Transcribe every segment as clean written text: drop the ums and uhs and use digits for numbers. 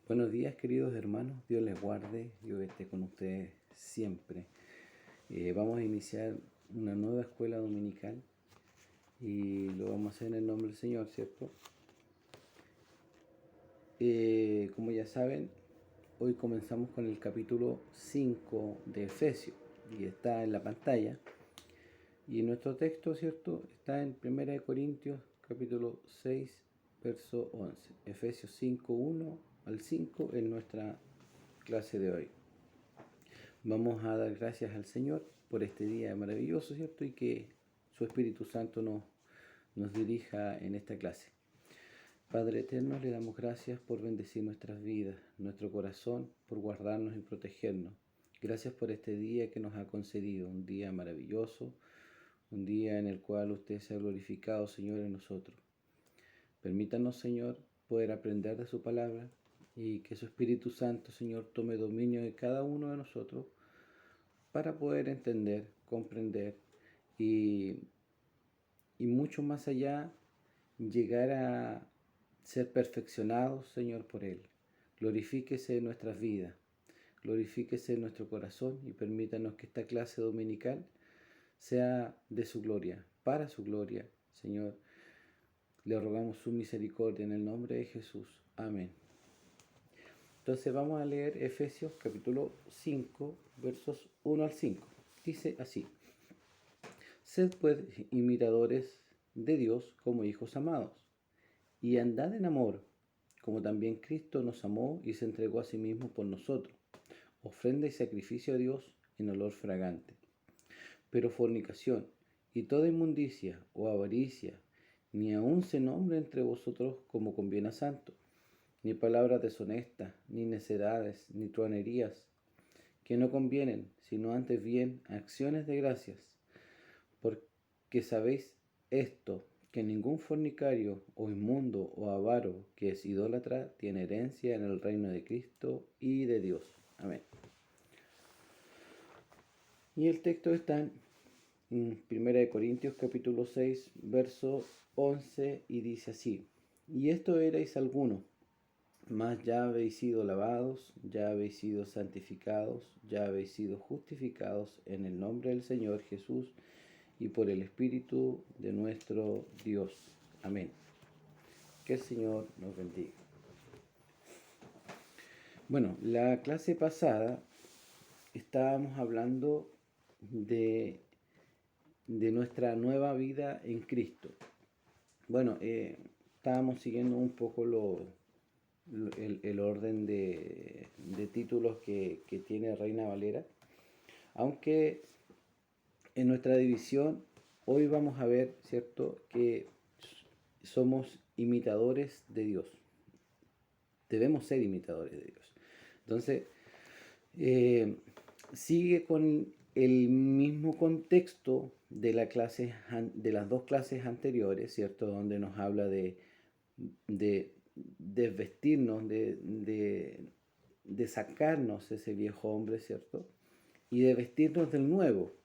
Buenos días, queridos hermanos. Dios les guarde, Dios esté con ustedes siempre. Vamos a iniciar una nueva escuela dominical y lo vamos a hacer en el nombre del Señor, ¿cierto? Como ya saben, hoy comenzamos con el capítulo 5 de Efesios y está en la pantalla. Y nuestro texto, ¿cierto? Está en 1 Corintios capítulo 6, verso 11. Efesios 5, 1 al 5 en nuestra clase de hoy. Vamos a dar gracias al Señor por este día maravilloso, ¿cierto? Y que su Espíritu Santo nos dirija en esta clase. Padre eterno, le damos gracias por bendecir nuestras vidas, nuestro corazón, por guardarnos y protegernos. Gracias por este día que nos ha concedido, un día maravilloso, un día en el cual usted se ha glorificado, Señor, en nosotros. Permítanos, Señor, poder aprender de su palabra y que su Espíritu Santo, Señor, tome dominio de cada uno de nosotros para poder entender, comprender y mucho más allá llegar a ser perfeccionados, Señor, por Él. Glorifíquese en nuestras vidas, glorifíquese en nuestro corazón y permítanos que esta clase dominical sea de su gloria, para su gloria, Señor. Le rogamos su misericordia en el nombre de Jesús. Amén. Entonces vamos a leer Efesios capítulo 5, versos 1 al 5. Dice así: Sed pues imitadores de Dios como hijos amados, y andad en amor, como también Cristo nos amó y se entregó a sí mismo por nosotros, ofrenda y sacrificio a Dios en olor fragante. Pero fornicación y toda inmundicia o avaricia, ni aun se nombre entre vosotros como conviene a santos, ni palabras deshonestas, ni necedades, ni truanerías, que no convienen, sino antes bien acciones de gracias. Porque sabéis esto, que ningún fornicario o inmundo o avaro que es idólatra tiene herencia en el reino de Cristo y de Dios. Amén. Y el texto está en 1 Corintios capítulo 6, verso 11 y dice así: Y esto erais algunos, mas ya habéis sido lavados, ya habéis sido santificados, ya habéis sido justificados en el nombre del Señor Jesús y por el Espíritu de nuestro Dios. Amén. Que el Señor nos bendiga. Bueno, la clase pasada estábamos hablando de nuestra nueva vida en Cristo. Bueno, estábamos siguiendo un poco el orden de títulos que tiene Reina Valera, aunque en nuestra división hoy vamos a ver, ¿cierto?, que somos imitadores de Dios. Debemos ser imitadores de Dios. Entonces, sigue con el mismo contexto de las dos clases anteriores, ¿cierto?, donde nos habla de desvestirnos, de sacarnos ese viejo hombre, ¿cierto?, y de vestirnos del nuevo,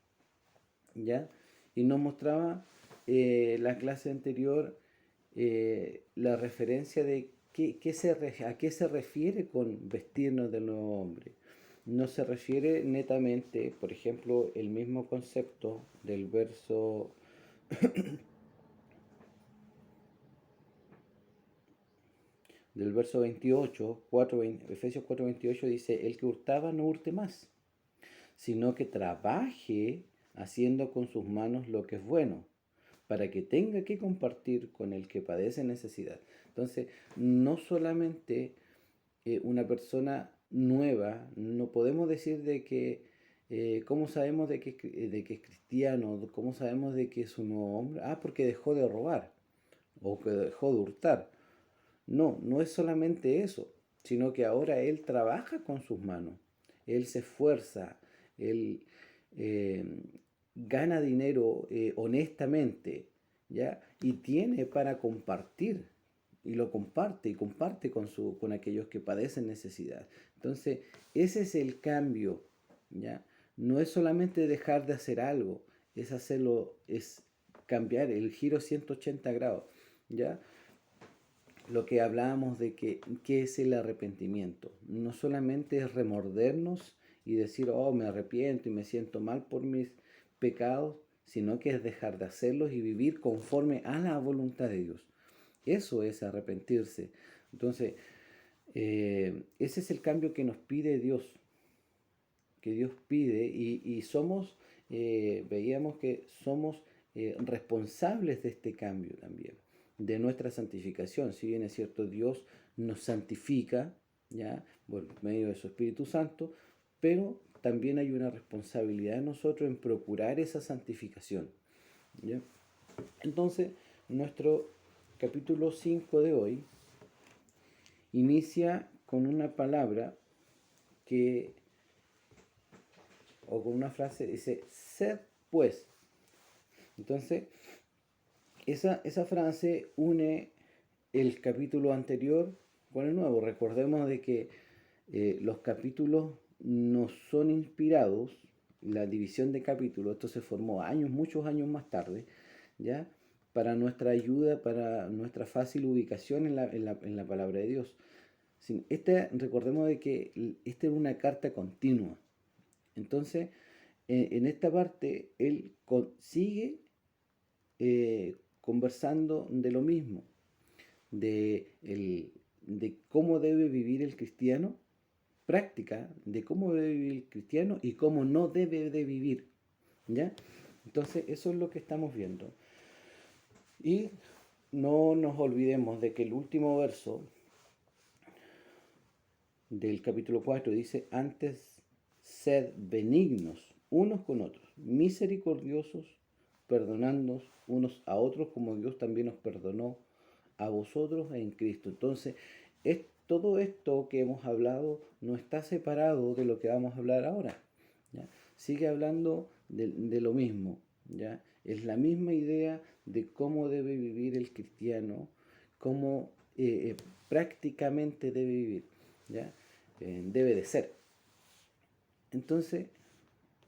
¿ya? Y nos mostraba la clase anterior la referencia de a qué se refiere con vestirnos del nuevo hombre. No se refiere netamente, por ejemplo, el mismo concepto del verso del verso 28, Efesios 4:28 dice: el que hurtaba no hurte más, sino que trabaje haciendo con sus manos lo que es bueno, para que tenga que compartir con el que padece necesidad. Entonces, no solamente una persona nueva, no podemos decir de que, ¿cómo sabemos de que es cristiano? ¿Cómo sabemos de que es un nuevo hombre? Ah, porque dejó de robar o que dejó de hurtar. No, no es solamente eso, sino que ahora él trabaja con sus manos, él se esfuerza, él eh, gana dinero honestamente, ¿ya? Y tiene para compartir, y lo comparte, y comparte con aquellos que padecen necesidad. Entonces, ese es el cambio, ¿ya? No es solamente dejar de hacer algo, es hacerlo, es cambiar el giro 180 grados, ¿ya? lo que hablábamos de qué es el arrepentimiento. No solamente es remordernos y decir, oh, me arrepiento y me siento mal por mis pecados, sino que es dejar de hacerlos y vivir conforme a la voluntad de Dios. Eso es arrepentirse. Entonces, ese es el cambio que nos pide Dios, que Dios pide y somos, veíamos que somos responsables de este cambio también, de nuestra santificación. Si bien es cierto, Dios nos santifica, ¿ya? Por medio de su Espíritu Santo, pero también hay una responsabilidad de nosotros en procurar esa santificación, ¿ya? Entonces, nuestro capítulo 5 de hoy inicia con una palabra que, o con una frase, dice, sed pues. Entonces, esa frase une el capítulo anterior con el nuevo. Recordemos de que los capítulos no son inspirados, la división de capítulos, esto se formó años, muchos años más tarde, ¿ya? Para nuestra ayuda, para nuestra fácil ubicación en la palabra de Dios. Recordemos de que esta es una carta continua. Entonces, en esta parte, él sigue conversando de lo mismo, de cómo debe vivir el cristiano, práctica de cómo debe vivir el cristiano y cómo no debe de vivir, ¿ya? Entonces, eso es lo que estamos viendo. Y no nos olvidemos de que el último verso del capítulo 4 dice, antes sed benignos unos con otros, misericordiosos, perdonándonos unos a otros como Dios también os perdonó a vosotros en Cristo. Entonces, todo esto que hemos hablado no está separado de lo que vamos a hablar ahora, ¿ya? Sigue hablando de lo mismo, ¿ya? Es la misma idea de cómo debe vivir el cristiano, cómo prácticamente debe vivir, ¿ya? Debe de ser. Entonces,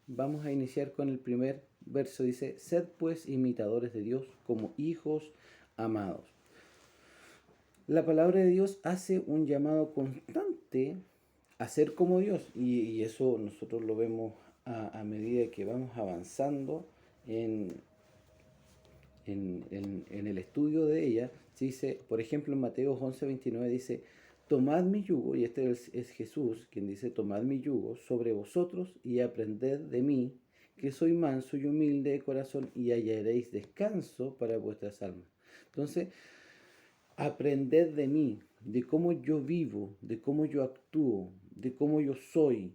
vamos a iniciar con el primer verso. Dice, sed pues imitadores de Dios como hijos amados. La palabra de Dios hace un llamado constante a ser como Dios y eso nosotros lo vemos a medida que vamos avanzando en el estudio de ella. Se dice, por ejemplo, en Mateo 11:29 dice, tomad mi yugo, y este es Jesús quien dice, tomad mi yugo sobre vosotros y aprended de mí, que soy manso y humilde de corazón, y hallaréis descanso para vuestras almas. Entonces, aprended de mí, de cómo yo vivo, de cómo yo actúo, de cómo yo soy.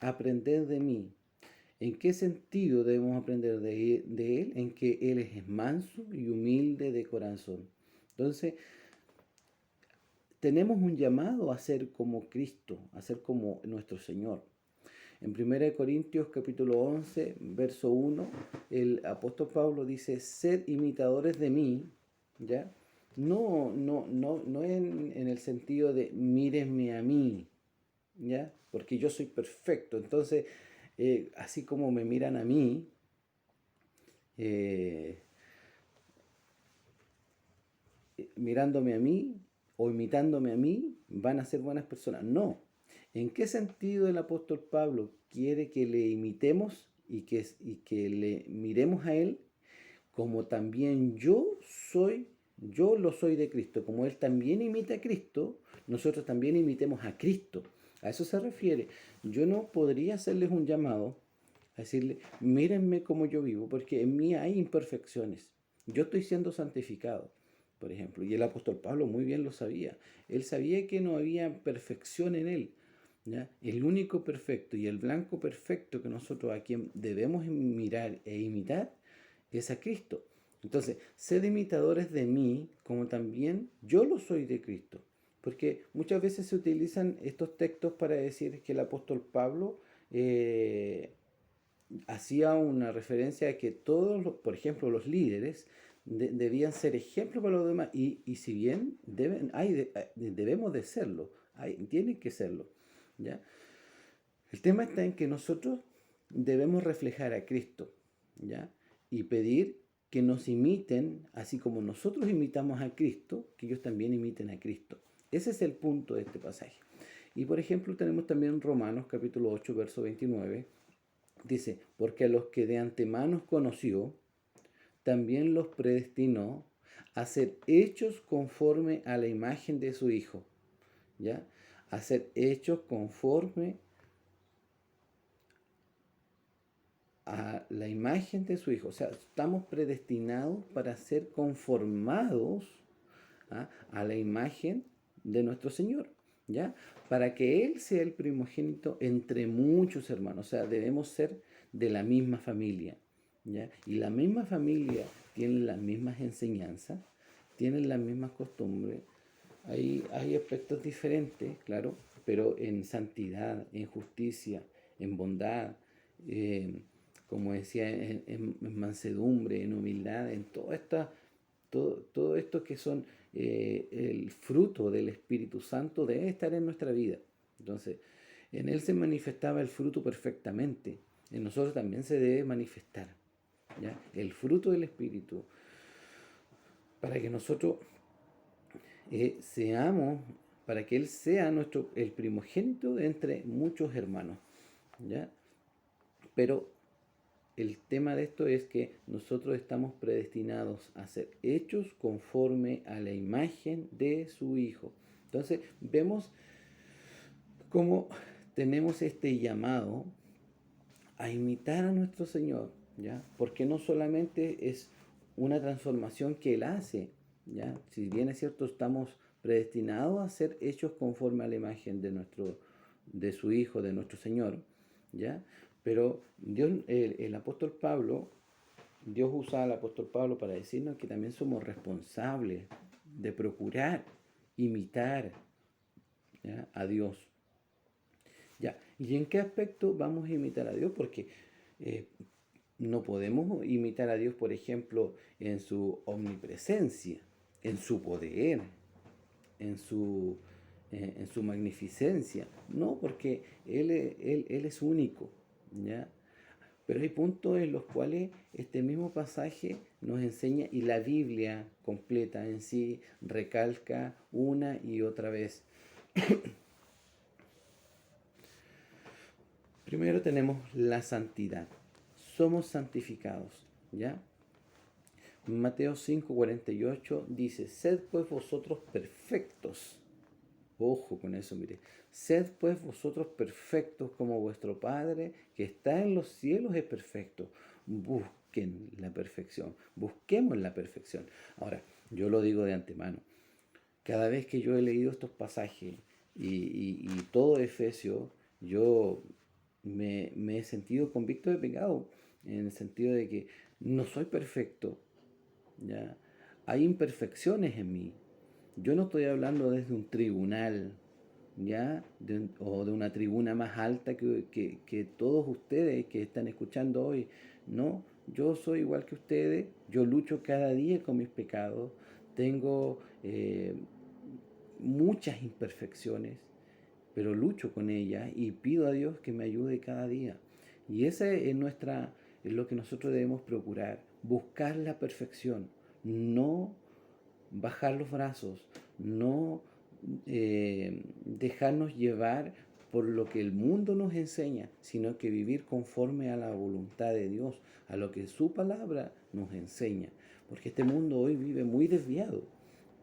Aprended de mí. ¿En qué sentido debemos aprender de Él? En que Él es manso y humilde de corazón. Entonces, tenemos un llamado a ser como Cristo, a ser como nuestro Señor. En 1 Corintios capítulo 11, verso 1, el apóstol Pablo dice, sed imitadores de mí, ¿ya? No en el sentido de mírenme a mí, ¿ya? Porque yo soy perfecto. Entonces, así como me miran a mí, mirándome a mí o imitándome a mí, van a ser buenas personas. No. ¿En qué sentido el apóstol Pablo quiere que le imitemos y que le miremos a él? Como también yo lo soy de Cristo, como Él también imita a Cristo, nosotros también imitemos a Cristo. A eso se refiere. Yo no podría hacerles un llamado a decirle, mírenme cómo yo vivo, porque en mí hay imperfecciones. Yo estoy siendo santificado, por ejemplo, y el apóstol Pablo muy bien lo sabía. Él sabía que no había perfección en él, ¿ya? El único perfecto y el blanco perfecto que nosotros a quien debemos mirar e imitar es a Cristo. Entonces, sed imitadores de mí, como también yo lo soy de Cristo. Porque muchas veces se utilizan estos textos para decir que el apóstol Pablo hacía una referencia a que todos, por ejemplo, los líderes debían ser ejemplo para los demás. Y si bien debemos de serlo, tienen que serlo, ¿ya? El tema está en que nosotros debemos reflejar a Cristo, ¿ya? Y pedir que nos imiten, así como nosotros imitamos a Cristo, que ellos también imiten a Cristo. Ese es el punto de este pasaje. Y por ejemplo tenemos también Romanos capítulo 8, verso 29. Dice, porque a los que de antemano conoció, también los predestinó a ser hechos conforme a la imagen de su Hijo. ¿Ya? A ser hechos conforme a la imagen de su Hijo. O sea, estamos predestinados para ser conformados a la imagen de nuestro Señor, ¿ya? Para que Él sea el primogénito entre muchos hermanos. O sea, debemos ser de la misma familia, ¿ya? Y la misma familia tiene las mismas enseñanzas, tiene las mismas costumbres. Hay aspectos diferentes, claro, pero en santidad, en justicia, en bondad, como decía, en mansedumbre, en humildad, en todo esto que son el fruto del Espíritu Santo debe estar en nuestra vida. Entonces, en Él se manifestaba el fruto perfectamente. En nosotros también se debe manifestar, ¿ya? El fruto del Espíritu, para que nosotros seamos, para que Él sea el primogénito de entre muchos hermanos, ¿ya? Pero el tema de esto es que nosotros estamos predestinados a ser hechos conforme a la imagen de su Hijo. Entonces vemos cómo tenemos este llamado a imitar a nuestro Señor, ¿ya? Porque no solamente es una transformación que Él hace, ¿ya? Si bien es cierto, estamos predestinados a ser hechos conforme a la imagen de su Hijo, de nuestro Señor, ¿ya? Pero Dios, el apóstol Pablo, Dios usa al apóstol Pablo para decirnos que también somos responsables de procurar imitar, ¿ya?, a Dios. ¿Ya? ¿Y en qué aspecto vamos a imitar a Dios? Porque no podemos imitar a Dios, por ejemplo, en su omnipresencia, en su poder, en su magnificencia. No, porque Él es único, ¿ya? Pero hay puntos en los cuales este mismo pasaje nos enseña, y la Biblia completa en sí recalca una y otra vez. Primero tenemos la santidad. Somos santificados, ¿ya? Mateo 5:48 dice, sed pues vosotros perfectos. Ojo con eso, mire. Sed pues vosotros perfectos como vuestro Padre que está en los cielos es perfecto. Busquen la perfección. Busquemos la perfección. Ahora, yo lo digo de antemano. Cada vez que yo he leído estos pasajes y todo Efesios, yo me he sentido convicto de pecado, en el sentido de que no soy perfecto, ¿ya? Hay imperfecciones en mí. Yo no estoy hablando desde un tribunal, ¿ya? O de una tribuna más alta que todos ustedes que están escuchando hoy. No, yo soy igual que ustedes, yo lucho cada día con mis pecados, tengo muchas imperfecciones, pero lucho con ellas y pido a Dios que me ayude cada día. Y esa es lo que nosotros debemos procurar, buscar la perfección, no bajar los brazos, no dejarnos llevar por lo que el mundo nos enseña, sino que vivir conforme a la voluntad de Dios, a lo que su palabra nos enseña. Porque este mundo hoy vive muy desviado.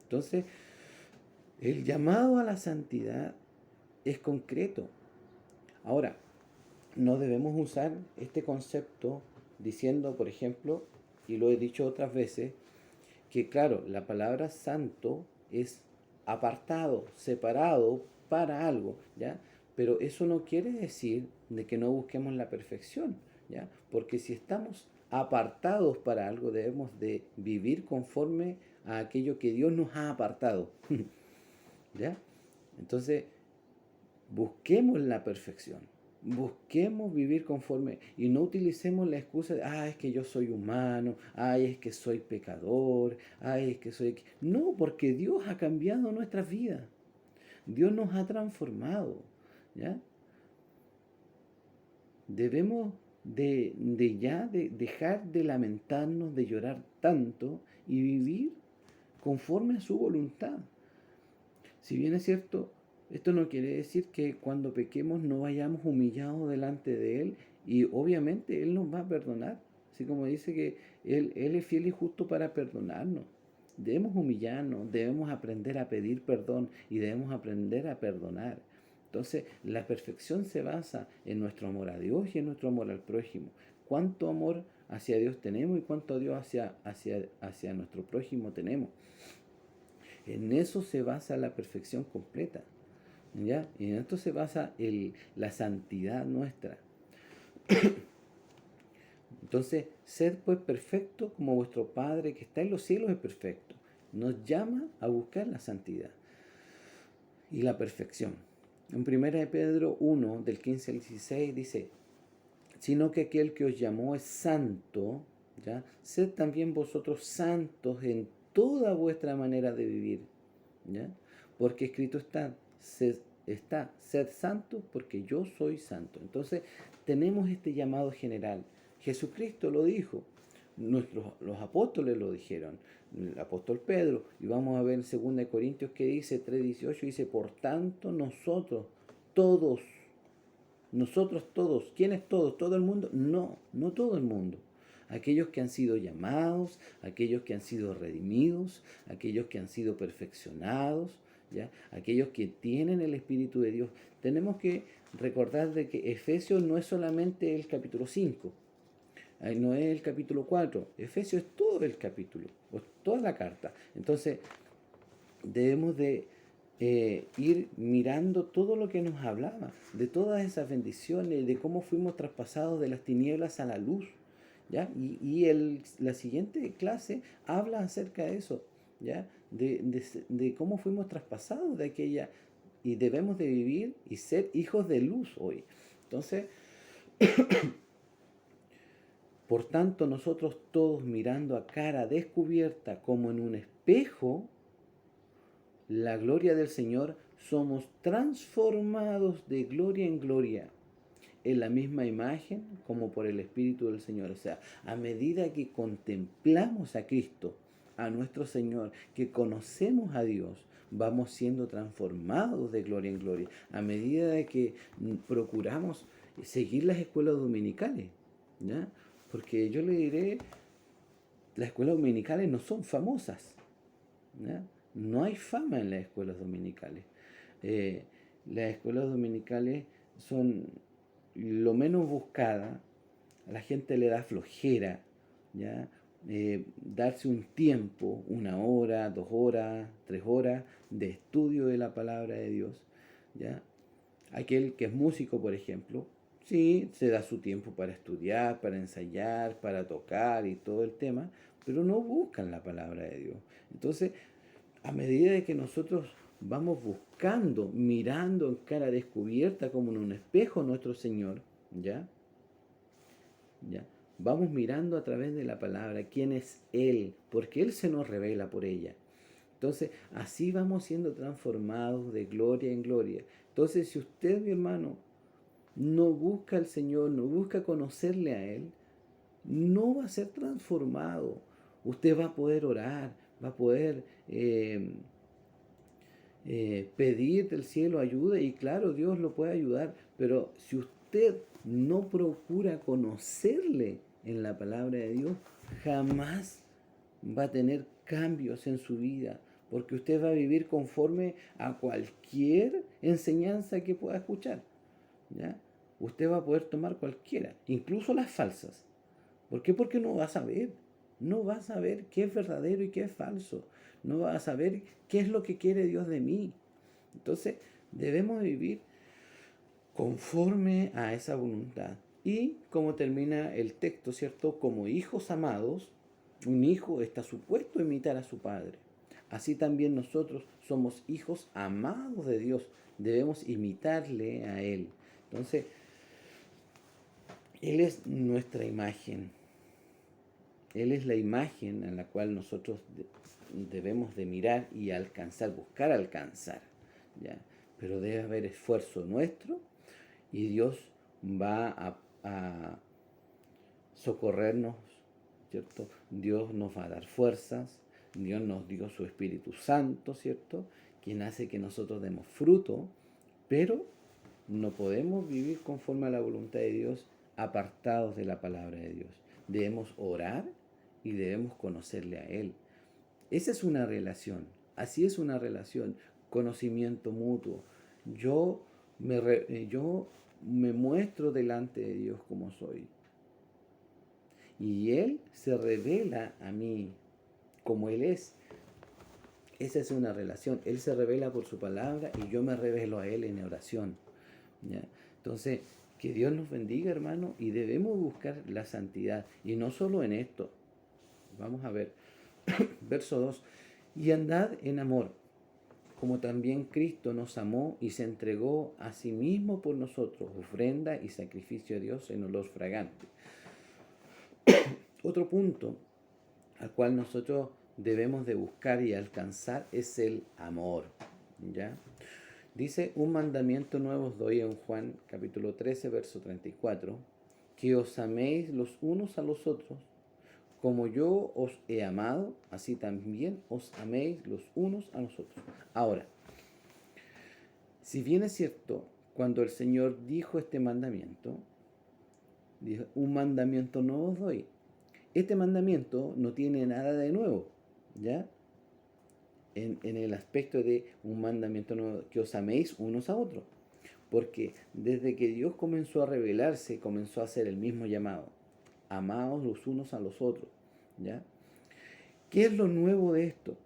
Entonces, el llamado a la santidad es concreto. Ahora, no debemos usar este concepto diciendo, por ejemplo, y lo he dicho otras veces, que claro, la palabra santo es apartado, separado para algo, ¿ya? Pero eso no quiere decir de que no busquemos la perfección, ¿ya? Porque si estamos apartados para algo, debemos de vivir conforme a aquello que Dios nos ha apartado, ¿ya? Entonces, busquemos la perfección. Busquemos vivir conforme y no utilicemos la excusa de, es que yo soy humano, es que soy pecador, es que soy... No, porque Dios ha cambiado nuestras vidas. Dios nos ha transformado, ¿ya? Debemos de dejar de lamentarnos, de llorar tanto y vivir conforme a su voluntad. Si bien es cierto, esto no quiere decir que cuando pequemos no vayamos humillados delante de Él, y obviamente Él nos va a perdonar, así como dice que Él es fiel y justo para perdonarnos. Debemos humillarnos, debemos aprender a pedir perdón y debemos aprender a perdonar. Entonces, la perfección se basa en nuestro amor a Dios y en nuestro amor al prójimo. ¿Cuánto amor hacia Dios tenemos y cuánto Dios hacia nuestro prójimo tenemos? En eso se basa la perfección completa, ¿ya? Y en esto se basa la santidad nuestra. Entonces, sed pues perfecto como vuestro Padre que está en los cielos es perfecto. Nos llama a buscar la santidad y la perfección. En 1 Pedro 1, del 15 al 16 dice, sino que aquel que os llamó es santo, ¿ya? Sed también vosotros santos en toda vuestra manera de vivir, ¿ya? Porque escrito sed santos porque yo soy santo. Entonces tenemos este llamado general. Jesucristo lo dijo, los apóstoles lo dijeron, el apóstol Pedro, y vamos a ver en 2 Corintios que dice 3:18, dice, por tanto nosotros todos, ¿quiénes todos? ¿Todo el mundo? No, no todo el mundo. Aquellos que han sido llamados, aquellos que han sido redimidos, aquellos que han sido perfeccionados, ¿ya? Aquellos que tienen el Espíritu de Dios. Tenemos que recordar de que Efesios no es solamente el capítulo 5, no es el capítulo 4, Efesios es todo el capítulo, toda la carta. Entonces, debemos de ir mirando todo lo que nos hablaba, de todas esas bendiciones, de cómo fuimos traspasados de las tinieblas a la luz, ¿ya? La siguiente clase habla acerca de eso, ¿ya? De cómo fuimos traspasados de aquella, y debemos de vivir y ser hijos de luz hoy. Entonces, por tanto, nosotros todos mirando a cara descubierta como en un espejo, la gloria del Señor, somos transformados de gloria en gloria en la misma imagen como por el Espíritu del Señor. O sea, a medida que contemplamos a Cristo, a nuestro Señor, que conocemos a Dios, vamos siendo transformados de gloria en gloria. A medida de que procuramos seguir las escuelas dominicales, ¿ya? Porque yo le diré, las escuelas dominicales no son famosas, ¿ya? No hay fama en las escuelas dominicales. Las escuelas dominicales son lo menos buscada, a la gente le da flojera, ¿ya? Darse un tiempo, 1 hora, 2 horas, 3 horas de estudio de la palabra de Dios, ¿ya? Aquel que es músico, por ejemplo, sí, se da su tiempo para estudiar, para ensayar, para tocar y todo el tema, pero no buscan la palabra de Dios. Entonces, a medida de que nosotros vamos buscando, mirando en cara descubierta como en un espejo nuestro Señor, ¿ya? ¿Ya? Vamos mirando a través de la palabra quién es Él, porque Él se nos revela por ella. Entonces, así vamos siendo transformados de gloria en gloria. Entonces, si usted, mi hermano, no busca al Señor, no busca conocerle a Él, no va a ser transformado. Usted va a poder orar, va a poder pedir del cielo ayuda, y claro, Dios lo puede ayudar, pero si usted no procura conocerle en la palabra de Dios, jamás va a tener cambios en su vida, porque usted va a vivir conforme a cualquier enseñanza que pueda escuchar, ¿ya? Usted va a poder tomar cualquiera, incluso las falsas. ¿Por qué? Porque no va a saber. No va a saber qué es verdadero y qué es falso. No va a saber qué es lo que quiere Dios de mí. Entonces, debemos vivir conforme a esa voluntad. Y como termina el texto, ¿cierto? Como hijos amados, un hijo está supuesto a imitar a su padre. Así también nosotros somos hijos amados de Dios. Debemos imitarle a Él. Entonces, Él es nuestra imagen. Él es la imagen en la cual nosotros debemos de mirar y alcanzar, buscar alcanzar, ¿ya? Pero debe haber esfuerzo nuestro, y Dios va socorrernos, ¿cierto? Dios nos va a dar fuerzas, Dios nos dio su Espíritu Santo, ¿cierto? Quien hace que nosotros demos fruto, pero no podemos vivir conforme a la voluntad de Dios apartados de la palabra de Dios. Debemos orar y debemos conocerle a Él. Esa es una relación, así es una relación, conocimiento mutuo. Yo me muestro delante de Dios como soy. Y Él se revela a mí como Él es. Esa es una relación. Él se revela por su palabra y yo me revelo a Él en oración. ¿Ya? Entonces, que Dios nos bendiga, hermano, y debemos buscar la santidad. Y no solo en esto. Vamos a ver. Verso 2. Y andad en amor, como también Cristo nos amó y se entregó a sí mismo por nosotros, ofrenda y sacrificio a Dios en olor fragante. Otro punto al cual nosotros debemos de buscar y alcanzar es el amor. ¿Ya? Dice, un mandamiento nuevo os doy en Juan capítulo 13, verso 34, que os améis los unos a los otros, como yo os he amado, así también os améis los unos a los otros. Ahora, si bien es cierto, cuando el Señor dijo este mandamiento, dijo, un mandamiento nuevo os doy. Este mandamiento no tiene nada de nuevo, ¿ya? En el aspecto de un mandamiento nuevo, que os améis unos a otros. Porque desde que Dios comenzó a revelarse, comenzó a hacer el mismo llamado. Amaos los unos a los otros, ¿ya? ¿Qué es lo nuevo de esto?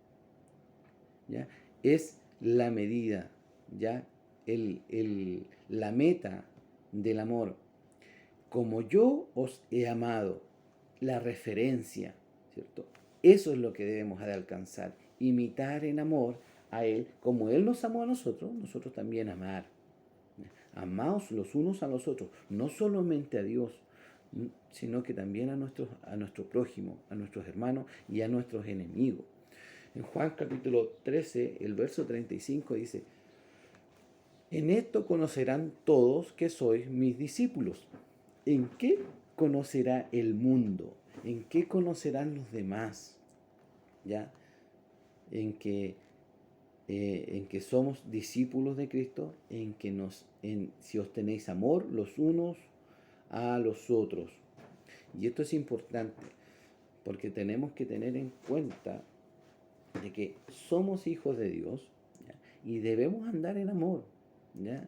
¿Ya? Es la medida, ¿ya? La meta del amor. Como yo os he amado, la referencia, ¿cierto? Eso es lo que debemos de alcanzar. Imitar en amor a Él, como Él nos amó a nosotros, nosotros también amar. Amaos los unos a los otros, no solamente a Dios, sino que también a nuestro prójimo, a nuestros hermanos y a nuestros enemigos. En Juan capítulo 13, el verso 35 dice, en esto conocerán todos que sois mis discípulos. ¿En qué conocerá el mundo? ¿En qué conocerán los demás? ¿Ya? En que somos discípulos de Cristo, si os tenéis amor los unos a los otros. Y esto es importante, porque tenemos que tener en cuenta de que somos hijos de Dios, ¿ya? Y debemos andar en amor, ¿ya?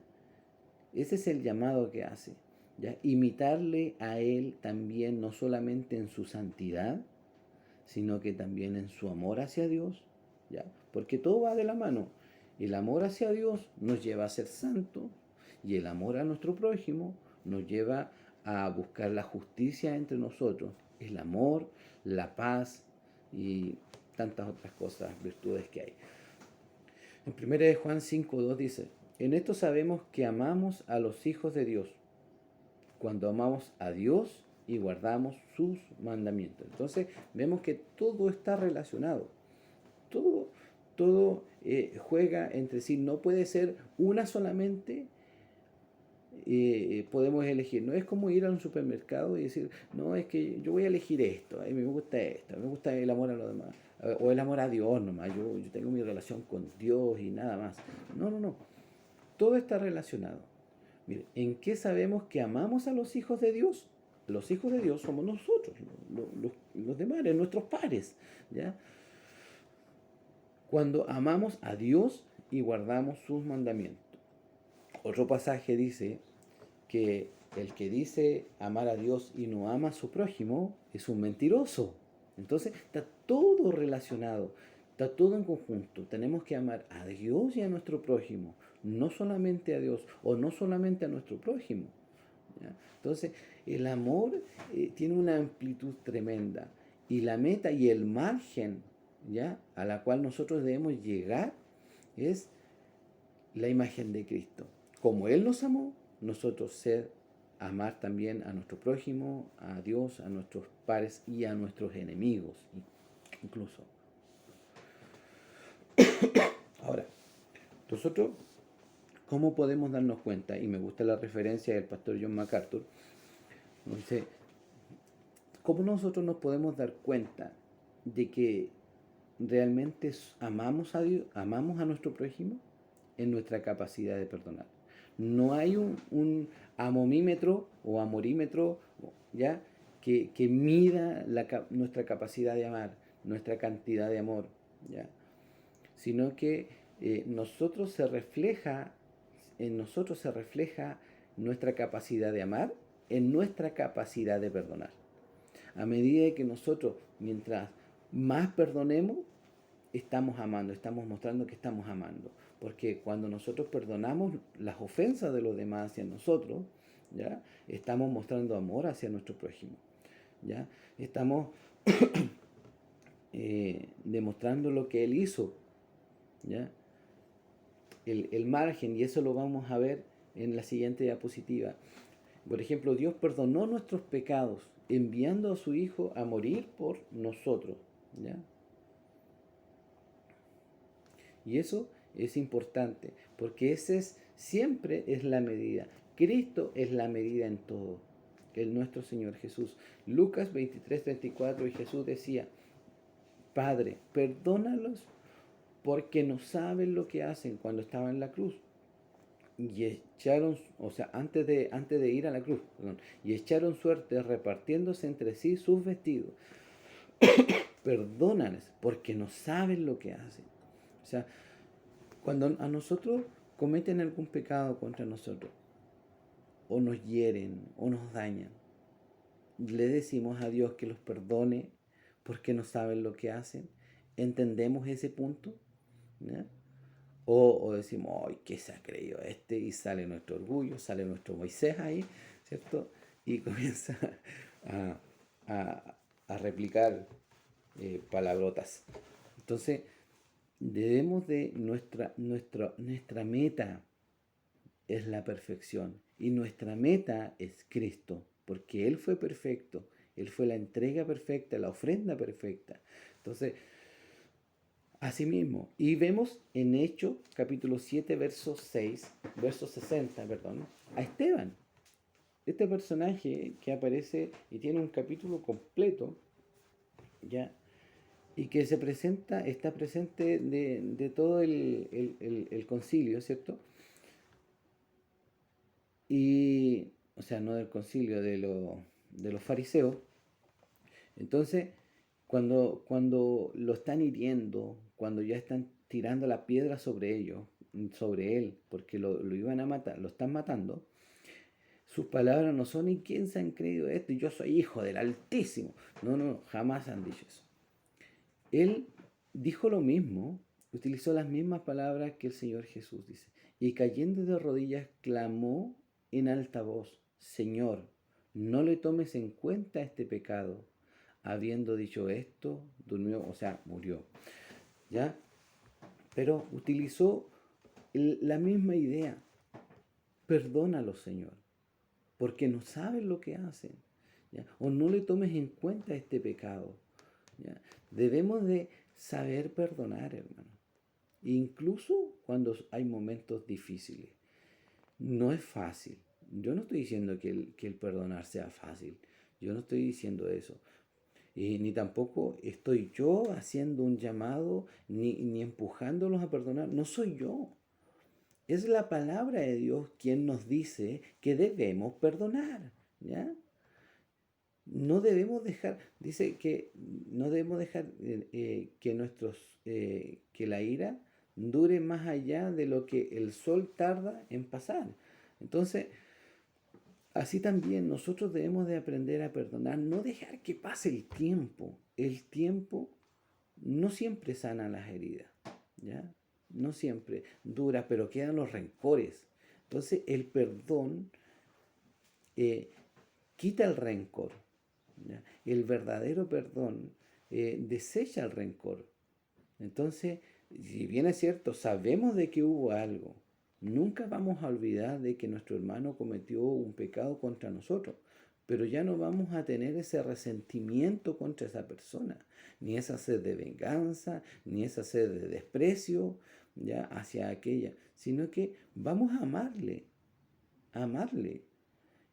Ese es el llamado que hace, ¿ya? Imitarle a Él también, no solamente en su santidad, sino que también en su amor hacia Dios, ¿ya? Porque todo va de la mano. El amor hacia Dios nos lleva a ser santos y el amor a nuestro prójimo nos lleva a buscar la justicia entre nosotros, el amor, la paz y tantas otras cosas, virtudes que hay. En 1 Juan 5:2 dice, en esto sabemos que amamos a los hijos de Dios, cuando amamos a Dios y guardamos sus mandamientos. Entonces vemos que todo está relacionado, todo juega entre sí, no puede ser una solamente. Podemos elegir, no es como ir a un supermercado y decir, no, es que yo voy a elegir esto, a mí me gusta esto, me gusta el amor a los demás, o el amor a Dios nomás, yo tengo mi relación con Dios y nada más. No, todo está relacionado. Mire, ¿en qué sabemos que amamos a los hijos de Dios? Los hijos de Dios somos nosotros, los demás, nuestros pares, ¿ya? Cuando amamos a Dios y guardamos sus mandamientos. Otro pasaje dice que el que dice amar a Dios y no ama a su prójimo es un mentiroso. Entonces está todo relacionado, está todo en conjunto. Tenemos que amar a Dios y a nuestro prójimo, no solamente a Dios o no solamente a nuestro prójimo, ¿ya? Entonces el amor tiene una amplitud tremenda y la meta y el margen, ¿ya?, a la cual nosotros debemos llegar es la imagen de Cristo. Como Él nos amó, nosotros amar también a nuestro prójimo, a Dios, a nuestros pares y a nuestros enemigos, incluso. Ahora, nosotros, ¿cómo podemos darnos cuenta? Y me gusta la referencia del pastor John MacArthur. Dice, ¿Cómo nosotros nos podemos dar cuenta de que realmente amamos a Dios, amamos a nuestro prójimo? En nuestra capacidad de perdonar. No hay un amomímetro o amorímetro, ¿ya? Que mida nuestra capacidad de amar, nuestra cantidad de amor, ¿ya? Sino que nosotros se refleja, en nosotros se refleja nuestra capacidad de amar, en nuestra capacidad de perdonar. A medida que nosotros, mientras más perdonemos, estamos amando, estamos mostrando que estamos amando. Porque cuando nosotros perdonamos las ofensas de los demás hacia nosotros, ¿ya? Estamos mostrando amor hacia nuestro prójimo, ¿ya? Estamos demostrando lo que Él hizo, ¿ya? El margen, y eso lo vamos a ver en la siguiente diapositiva. Por ejemplo, Dios perdonó nuestros pecados enviando a su Hijo a morir por nosotros, ¿ya? Y eso es importante, porque siempre es la medida. Cristo es la medida en todo, el nuestro Señor Jesús. Lucas 23:34, y Jesús decía: Padre, perdónalos porque no saben lo que hacen, cuando estaba en la cruz. Y echaron, o sea, antes de ir a la cruz, perdón, y echaron suerte repartiéndose entre sí sus vestidos. Perdónales porque no saben lo que hacen. O sea, cuando a nosotros cometen algún pecado contra nosotros, o nos hieren, o nos dañan, le decimos a Dios que los perdone porque no saben lo que hacen. ¿Entendemos ese punto? ¿Ya? O decimos, ¡ay, qué se ha creído este! Y sale nuestro orgullo, sale nuestro Moisés ahí, ¿cierto? Y comienza a, a replicar palabrotas. Entonces, debemos de nuestra meta es la perfección, y nuestra meta es Cristo, porque Él fue perfecto, Él fue la entrega perfecta, la ofrenda perfecta. Entonces, asimismo, y vemos en Hechos capítulo 7 verso 60, perdón, a Esteban, este personaje que aparece y tiene un capítulo completo, ¿ya? Y que está presente de todo el concilio, ¿cierto? Y, o sea, no del concilio, de los fariseos. Entonces, cuando lo están hiriendo, cuando ya están tirando la piedra sobre ellos, sobre él, porque lo iban a matar, lo están matando, sus palabras no son: ¿y quién se han creído esto? Yo soy hijo del Altísimo. No, no, jamás han dicho eso. Él dijo lo mismo, utilizó las mismas palabras que el Señor Jesús dice. Y cayendo de rodillas, clamó en alta voz: Señor, no le tomes en cuenta este pecado. Habiendo dicho esto, durmió, o sea, murió. ¿Ya? Pero utilizó la misma idea. Perdónalo, Señor, porque no saben lo que hacen. ¿Ya? O no le tomes en cuenta este pecado. ¿Ya? Debemos de saber perdonar, hermano. Incluso cuando hay momentos difíciles. No es fácil. Yo no estoy diciendo que el perdonar sea fácil. Yo no estoy diciendo eso. Ni tampoco estoy yo haciendo un llamado, ni empujándolos a perdonar. No soy yo. Es la palabra de Dios quien nos dice que debemos perdonar. ¿Ya? No debemos dejar, dice que no debemos dejar que la ira dure más allá de lo que el sol tarda en pasar. Entonces, así también nosotros debemos de aprender a perdonar, no dejar que pase el tiempo. El tiempo no siempre sana las heridas, ¿ya? No siempre dura, pero quedan los rencores. Entonces, el perdón eh, quita el rencor, ¿ya? El verdadero perdón desecha el rencor. Entonces, si bien es cierto, sabemos de que hubo algo, nunca vamos a olvidar de que nuestro hermano cometió un pecado contra nosotros, pero ya no vamos a tener ese resentimiento contra esa persona, ni esa sed de venganza, ni esa sed de desprecio, ya, hacia aquella, sino que vamos a amarle,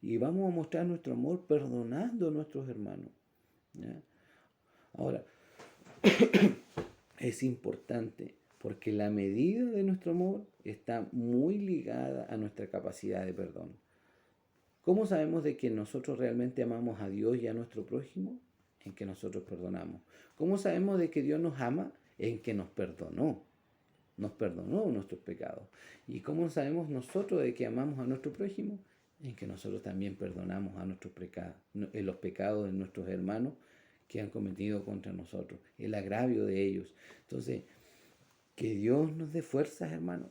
y vamos a mostrar nuestro amor perdonando a nuestros hermanos. ¿ya? Ahora, es importante porque la medida de nuestro amor está muy ligada a nuestra capacidad de perdón. ¿Cómo sabemos de que nosotros realmente amamos a Dios y a nuestro prójimo? En que nosotros perdonamos. ¿Cómo sabemos de que Dios nos ama? En que nos perdonó. Nos perdonó nuestros pecados. ¿Y cómo sabemos nosotros de que amamos a nuestro prójimo? En que nosotros también perdonamos a nuestros pecados, en los pecados de nuestros hermanos que han cometido contra nosotros, el agravio de ellos. Entonces, que Dios nos dé fuerzas, hermanos.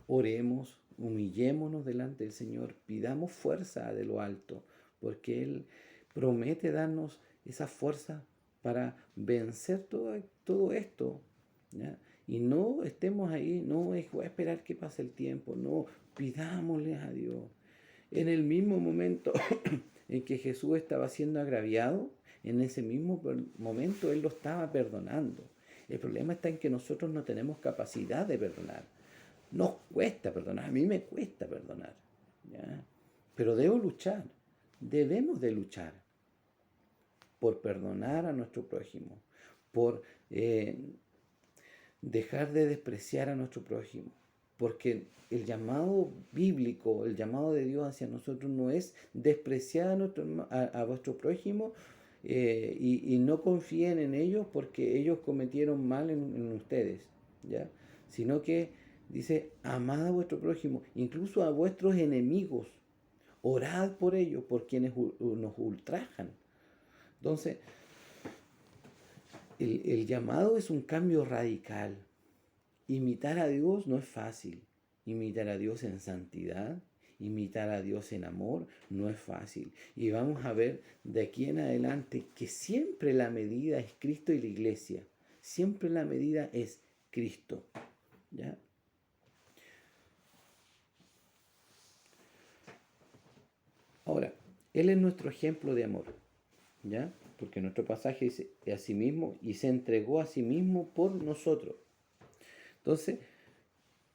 Oremos, humillémonos delante del Señor, pidamos fuerza de lo alto, porque Él promete darnos esa fuerza para vencer todo esto, ¿ya? Y no estemos ahí, no es voy a esperar que pase el tiempo, no, pidámosle a Dios. En el mismo momento en que Jesús estaba siendo agraviado, en ese mismo momento Él lo estaba perdonando. El problema está en que nosotros no tenemos capacidad de perdonar. Nos cuesta perdonar, a mí me cuesta perdonar, ¿ya? Pero debo luchar, debemos de luchar por perdonar a nuestro prójimo, por dejar de despreciar a nuestro prójimo, porque el llamado bíblico, el llamado de Dios hacia nosotros no es despreciar a vuestro prójimo y no confíen en ellos porque ellos cometieron mal en ustedes, ¿ya? Sino que dice, amad a vuestro prójimo, incluso a vuestros enemigos, orad por ellos, por quienes nos ultrajan. Entonces, el llamado es un cambio radical. Imitar a Dios no es fácil. Imitar a Dios en santidad, imitar a Dios en amor, no es fácil. Y vamos a ver de aquí en adelante que siempre la medida es Cristo y la iglesia. Siempre la medida es Cristo, ¿ya? Ahora, Él es nuestro ejemplo de amor, ¿ya? Porque nuestro pasaje dice a sí mismo y se entregó a sí mismo por nosotros. Entonces,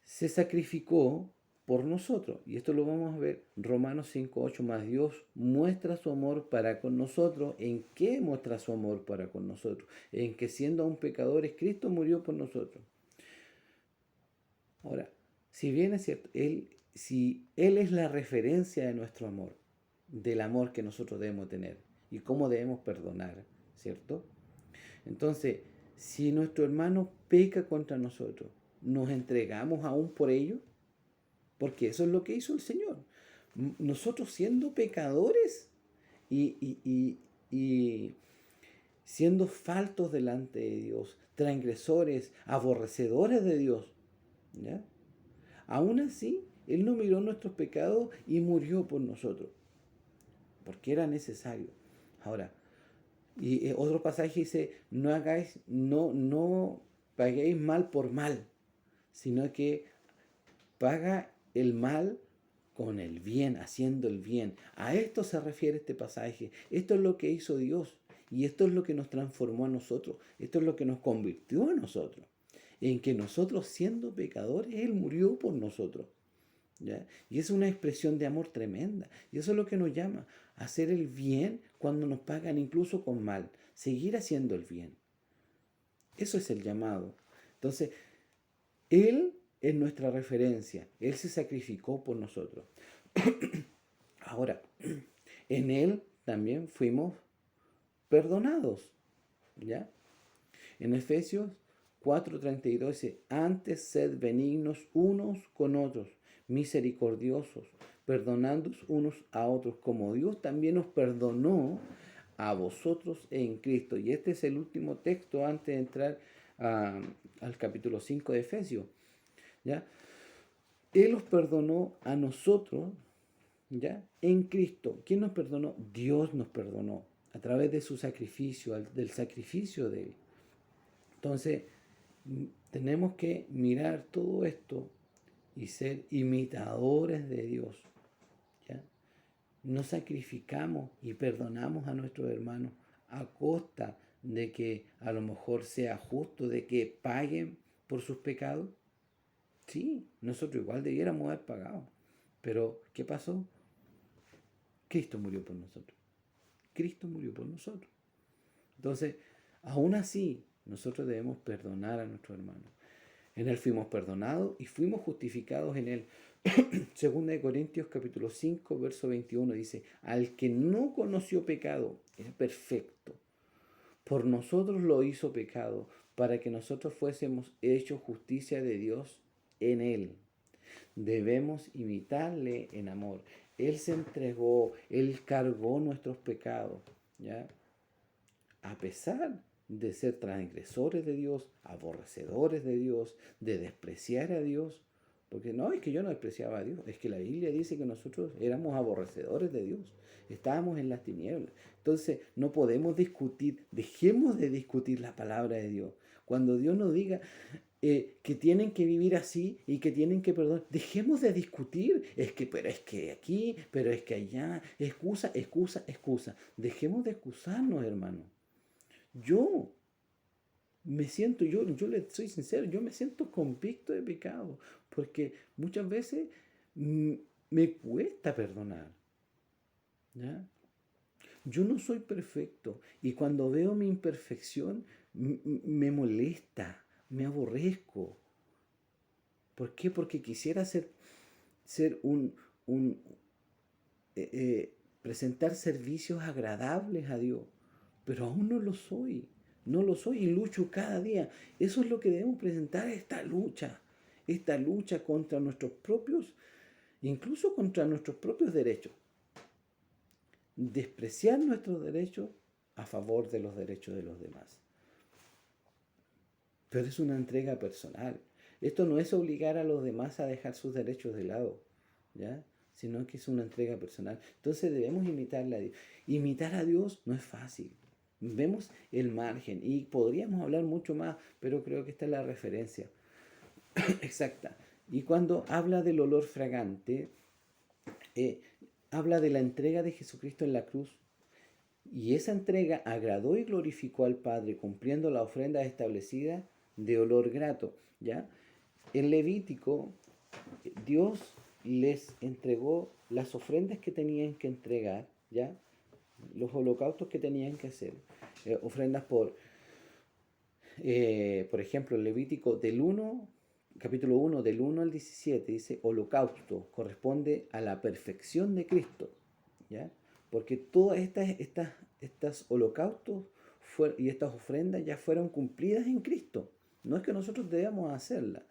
se sacrificó por nosotros. Y esto lo vamos a ver Romanos 5:8 más. Dios muestra su amor para con nosotros. ¿En qué muestra su amor para con nosotros? En que siendo aún pecadores, Cristo murió por nosotros. Ahora, si bien es cierto, si Él es la referencia de nuestro amor, del amor que nosotros debemos tener y cómo debemos perdonar, ¿cierto? Entonces, si nuestro hermano peca contra nosotros, ¿nos entregamos aún por ello? Porque eso es lo que hizo el Señor. Nosotros siendo pecadores y siendo faltos delante de Dios, transgresores, aborrecedores de Dios, ¿ya? Aún así, Él no miró nuestros pecados y murió por nosotros, porque era necesario. Ahora, y otro pasaje dice, no paguéis mal por mal, sino que paga el mal con el bien, haciendo el bien. A esto se refiere este pasaje. Esto es lo que hizo Dios y esto es lo que nos transformó a nosotros. Esto es lo que nos convirtió a nosotros. En que nosotros siendo pecadores, Él murió por nosotros, ¿ya? Y es una expresión de amor tremenda. Y eso es lo que nos llama a hacer el bien cuando nos pagan incluso con mal. Seguir haciendo el bien. Eso es el llamado. Entonces, Él es nuestra referencia. Él se sacrificó por nosotros. Ahora, en Él también fuimos perdonados, ¿ya? En Efesios 4:32 dice, antes sed benignos unos con otros, misericordiosos, perdonándoos unos a otros, como Dios también nos perdonó a vosotros en Cristo. Y este es el último texto antes de entrar al capítulo 5 de Efesios, ¿ya? Él los perdonó a nosotros, ¿ya? En Cristo. ¿Quién nos perdonó? Dios nos perdonó a través de su sacrificio, del sacrificio de Él. Entonces, tenemos que mirar todo esto y ser imitadores de Dios, ¿ya? Nos sacrificamos y perdonamos a nuestros hermanos a costa de que a lo mejor sea justo de que paguen por sus pecados. Sí, nosotros igual debiéramos haber pagado. Pero, ¿qué pasó? Cristo murió por nosotros. Cristo murió por nosotros. Entonces, aún así, nosotros debemos perdonar a nuestros hermanos. En Él fuimos perdonados y fuimos justificados en Él. Segunda de Corintios capítulo 5, verso 21 dice, al que no conoció pecado, es perfecto. Por nosotros lo hizo pecado, para que nosotros fuésemos hechos justicia de Dios en Él. Debemos imitarle en amor. Él se entregó, Él cargó nuestros pecados, ¿ya? A pesar de ser transgresores de Dios, aborrecedores de Dios, de despreciar a Dios, porque no es que yo no despreciaba a Dios, es que la Biblia dice que nosotros éramos aborrecedores de Dios, estábamos en las tinieblas. Entonces no podemos discutir, dejemos de discutir la palabra de Dios. Cuando Dios nos diga que tienen que vivir así y que tienen que perdonar, dejemos de discutir, pero es que aquí, pero es que allá, excusa, excusa, excusa. Dejemos de excusarnos, hermano. Yo yo le soy sincero, yo me siento convicto de pecado, porque muchas veces me cuesta perdonar, ¿ya? Yo no soy perfecto y cuando veo mi imperfección me molesta, me aborrezco. ¿Por qué? Porque quisiera ser un presentar servicios agradables a Dios, pero aún no lo soy. No lo soy y lucho cada día. Eso es lo que debemos presentar, esta lucha contra nuestros propios, incluso contra nuestros propios derechos. Despreciar nuestros derechos a favor de los derechos de los demás. Pero es una entrega personal. Esto no es obligar a los demás a dejar sus derechos de lado, ¿ya? Sino que es una entrega personal. Entonces debemos imitarle a Dios. Imitar a Dios no es fácil. Vemos el margen y podríamos hablar mucho más, pero creo que esta es la referencia exacta. Y cuando habla del olor fragante, habla de la entrega de Jesucristo en la cruz. Y esa entrega agradó y glorificó al Padre, cumpliendo la ofrenda establecida de olor grato. ¿Ya? En Levítico, Dios les entregó las ofrendas que tenían que entregar, ¿ya? Los holocaustos que tenían que hacer. Ofrendas por ejemplo, en Levítico capítulo 1, del 1 al 17, dice, holocausto corresponde a la perfección de Cristo, ¿ya? Porque todas estas holocaustos y estas ofrendas ya fueron cumplidas en Cristo. No es que nosotros debamos hacerlas.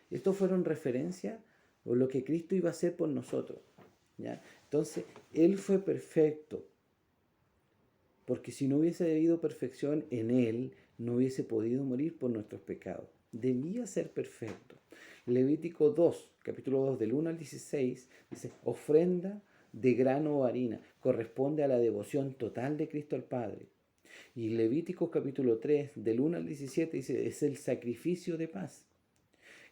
Estos fueron referencia a lo que Cristo iba a hacer por nosotros, ¿ya? Entonces, Él fue perfecto. Porque si no hubiese habido perfección en Él, no hubiese podido morir por nuestros pecados. Debía ser perfecto. Levítico 2, capítulo 2, del 1 al 16, dice, ofrenda de grano o harina corresponde a la devoción total de Cristo al Padre. Y Levítico capítulo 3, del 1 al 17, dice, es el sacrificio de paz.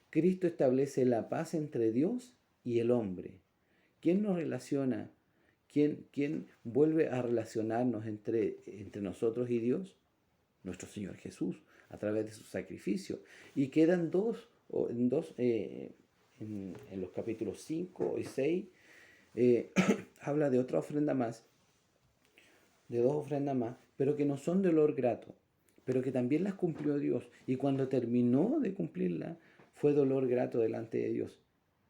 Cristo establece la paz entre Dios y el hombre. ¿Quién nos relaciona? ¿Quién vuelve a relacionarnos entre nosotros y Dios? Nuestro Señor Jesús, a través de su sacrificio. Y quedan en los capítulos 5 y 6, habla de otra ofrenda más, de dos ofrendas más, pero que no son de olor grato, pero que también las cumplió Dios. Y cuando terminó de cumplirla, fue de olor grato delante de Dios,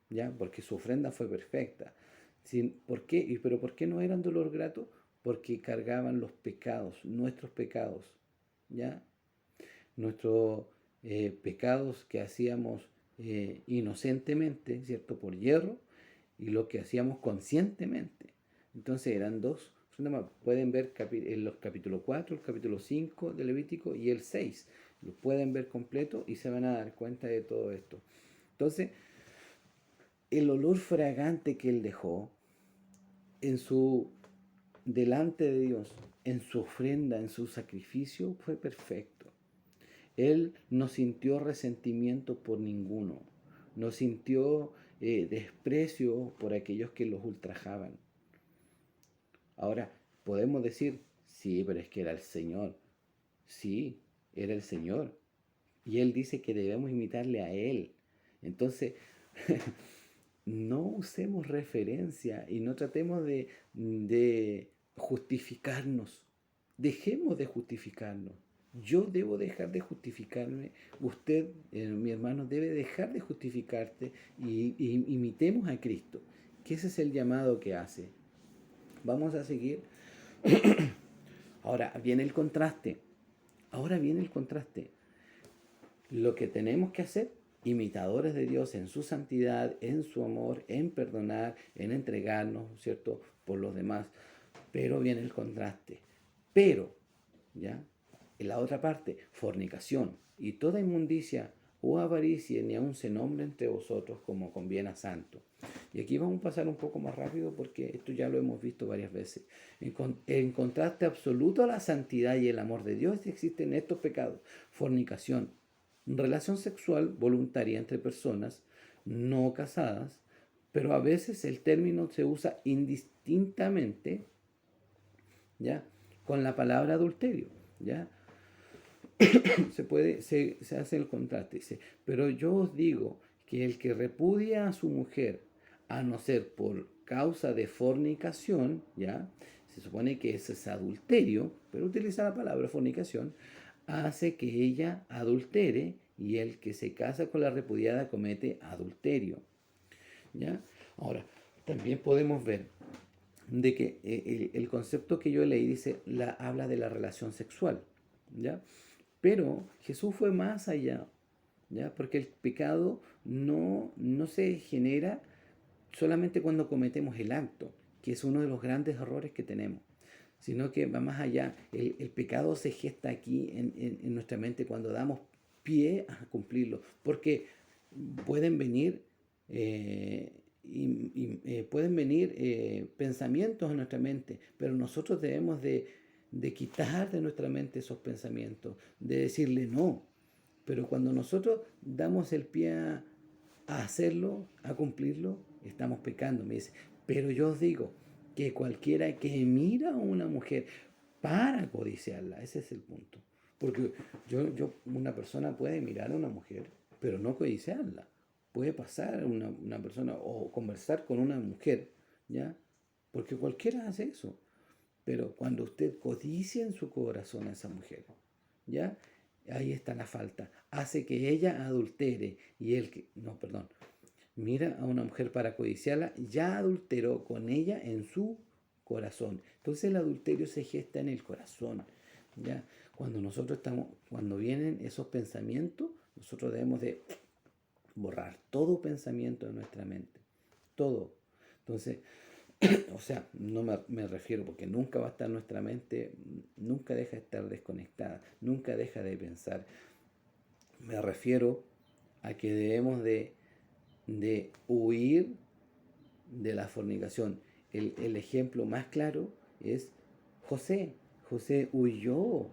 ¿ya? Porque su ofrenda fue perfecta. ¿Por qué? ¿Pero por qué no eran dolor grato? Porque cargaban los pecados, nuestros pecados, ¿ya? Nuestros pecados que hacíamos inocentemente, ¿cierto? Por hierro, y lo que hacíamos conscientemente. Entonces eran dos. Pueden ver en los capítulos 4, el capítulo 5 de Levítico y el 6. Lo pueden ver completo y se van a dar cuenta de todo esto. Entonces, el olor fragante que él dejó delante de Dios, en su ofrenda, en su sacrificio, fue perfecto. Él no sintió resentimiento por ninguno, no sintió desprecio por aquellos que los ultrajaban. Ahora, podemos decir, sí, pero es que era el Señor. Sí, era el Señor. Y Él dice que debemos imitarle a Él. Entonces, no usemos referencia y no tratemos de justificarnos. dejemos de justificarnos. Yo debo dejar de justificarme, usted, mi hermano, debe dejar de justificarte y imitemos a Cristo, que ese es el llamado que hace. Vamos a seguir. Ahora viene el contraste. Ahora viene el contraste. Lo que tenemos que hacer, imitadores de Dios en su santidad, en su amor, en perdonar, en entregarnos, ¿cierto?, por los demás. Pero viene el contraste. Pero, ¿ya? En la otra parte, fornicación y toda inmundicia o avaricia ni aun se nombre entre vosotros como conviene a santo. Y aquí vamos a pasar un poco más rápido porque esto ya lo hemos visto varias veces. En contraste absoluto a la santidad y el amor de Dios existen estos pecados: fornicación, relación sexual voluntaria entre personas no casadas, pero a veces el término se usa indistintamente, ¿ya?, con la palabra adulterio, ¿ya? Se hace el contraste, dice, pero yo os digo que el que repudia a su mujer, a no ser por causa de fornicación, ¿ya? Se supone que ese es adulterio, pero utiliza la palabra fornicación, hace que ella adultere, y el que se casa con la repudiada comete adulterio, ¿ya? Ahora, también podemos ver de que el concepto que yo leí dice, habla de la relación sexual, ¿ya? Pero Jesús fue más allá, ¿ya? Porque el pecado no se genera solamente cuando cometemos el acto, que es uno de los grandes errores que tenemos, sino que va más allá. El pecado se gesta aquí en nuestra mente cuando damos pie a cumplirlo, porque pueden venir, pueden venir pensamientos a nuestra mente, pero nosotros debemos de quitar de nuestra mente esos pensamientos, de decirle no. Pero cuando nosotros damos el pie a hacerlo, a cumplirlo, estamos pecando. Me dice, pero yo os digo que cualquiera que mira a una mujer para codiciarla, ese es el punto. Porque una persona puede mirar a una mujer, pero no codiciarla. Puede pasar una persona o conversar con una mujer, ¿ya? Porque cualquiera hace eso. Pero cuando usted codicia en su corazón a esa mujer, ¿ya? Ahí está la falta. Hace que ella adultere y él que, no, perdón, mira a una mujer para codiciarla, ya adulteró con ella en su corazón. Entonces el adulterio se gesta en el corazón, ¿ya? Cuando vienen esos pensamientos, nosotros debemos de borrar todo pensamiento de nuestra mente, todo. Entonces, o sea, no me refiero porque nunca va a estar nuestra mente, nunca deja de estar desconectada, nunca deja de pensar. Me refiero a que debemos de huir de la fornicación. El ejemplo más claro es José. José huyó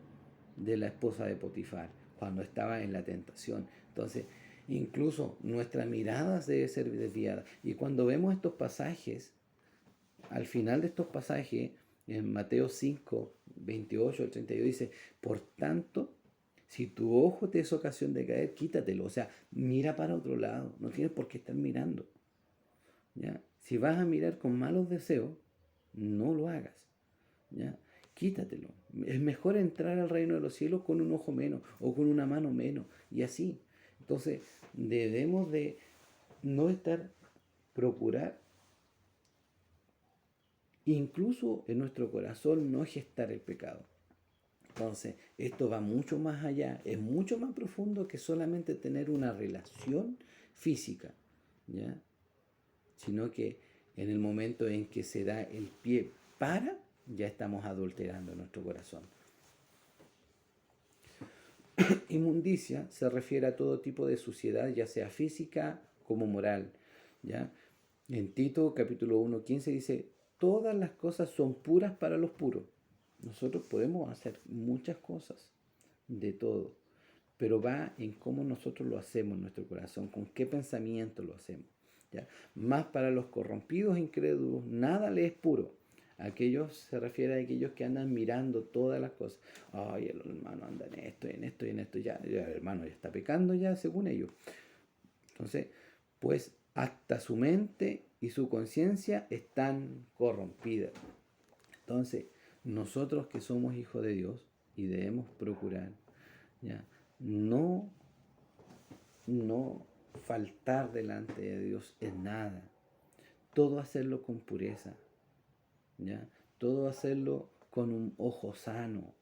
de la esposa de Potifar cuando estaba en la tentación. Entonces, incluso nuestra mirada debe ser desviada. Y cuando vemos estos pasajes, al final de estos pasajes, en Mateo 5, 28 al 32, dice, por tanto, si tu ojo te es ocasión de caer, quítatelo. O sea, mira para otro lado. No tienes por qué estar mirando, ¿ya? Si vas a mirar con malos deseos, no lo hagas, ¿ya? Quítatelo. Es mejor entrar al reino de los cielos con un ojo menos o con una mano menos, y así. Entonces, debemos de no procurar, incluso en nuestro corazón, no gestar el pecado. Entonces, esto va mucho más allá, es mucho más profundo que solamente tener una relación física, ¿ya? Sino que en el momento en que se da el pie para, ya estamos adulterando nuestro corazón. Inmundicia se refiere a todo tipo de suciedad, ya sea física como moral, ¿ya? En Tito capítulo 1:15 dice, todas las cosas son puras para los puros. Nosotros podemos hacer muchas cosas, de todo, pero va en cómo nosotros lo hacemos en nuestro corazón, con qué pensamiento lo hacemos, ¿ya? Más para los corrompidos e incrédulos, nada les es puro. Aquellos se refiere a aquellos que andan mirando todas las cosas. Ay, el hermano anda en esto, en esto y en esto. Ya el hermano ya está pecando ya, según ellos. Entonces, pues hasta su mente y su conciencia están corrompidas. Entonces, nosotros que somos hijos de Dios y debemos procurar, ¿ya? No, no faltar delante de Dios en nada. Todo hacerlo con pureza, ¿ya? Todo hacerlo con un ojo sano,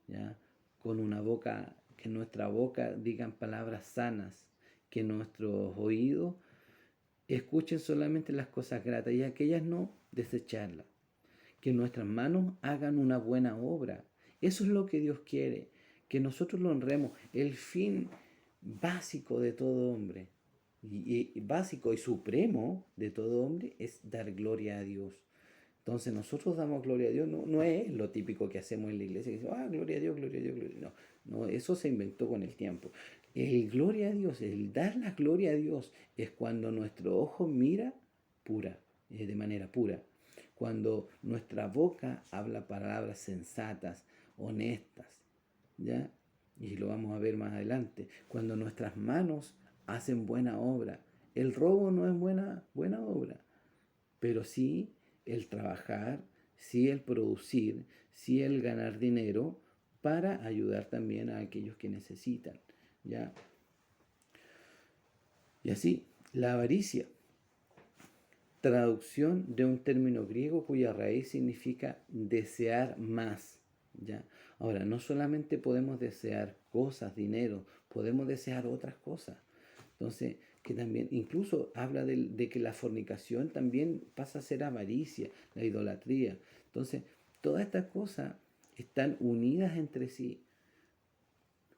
¿ya? Con una boca, que nuestra boca digan palabras sanas, que nuestros oídos escuchen solamente las cosas gratas y aquellas no, desecharlas. Que nuestras manos hagan una buena obra. Eso es lo que Dios quiere, que nosotros lo honremos. El fin básico de todo hombre, y básico y supremo de todo hombre, es dar gloria a Dios. Entonces nosotros damos gloria a Dios, no es lo típico que hacemos en la iglesia, que decimos, gloria a Dios, gloria a Dios, gloria a Dios. No, eso se inventó con el tiempo. El gloria a Dios, el dar la gloria a Dios, es cuando nuestro ojo mira pura, de manera pura. Cuando nuestra boca habla palabras sensatas, honestas, ¿ya? Y lo vamos a ver más adelante. Cuando nuestras manos hacen buena obra. El robo no es buena obra, pero sí el trabajar, sí el producir, sí el ganar dinero para ayudar también a aquellos que necesitan, ¿ya? Y así, la avaricia, traducción de un término griego cuya raíz significa desear más, ¿ya? Ahora, no solamente podemos desear cosas, dinero, podemos desear otras cosas. Entonces, que también, incluso habla de que la fornicación también pasa a ser avaricia, la idolatría. Entonces, todas estas cosas están unidas entre sí.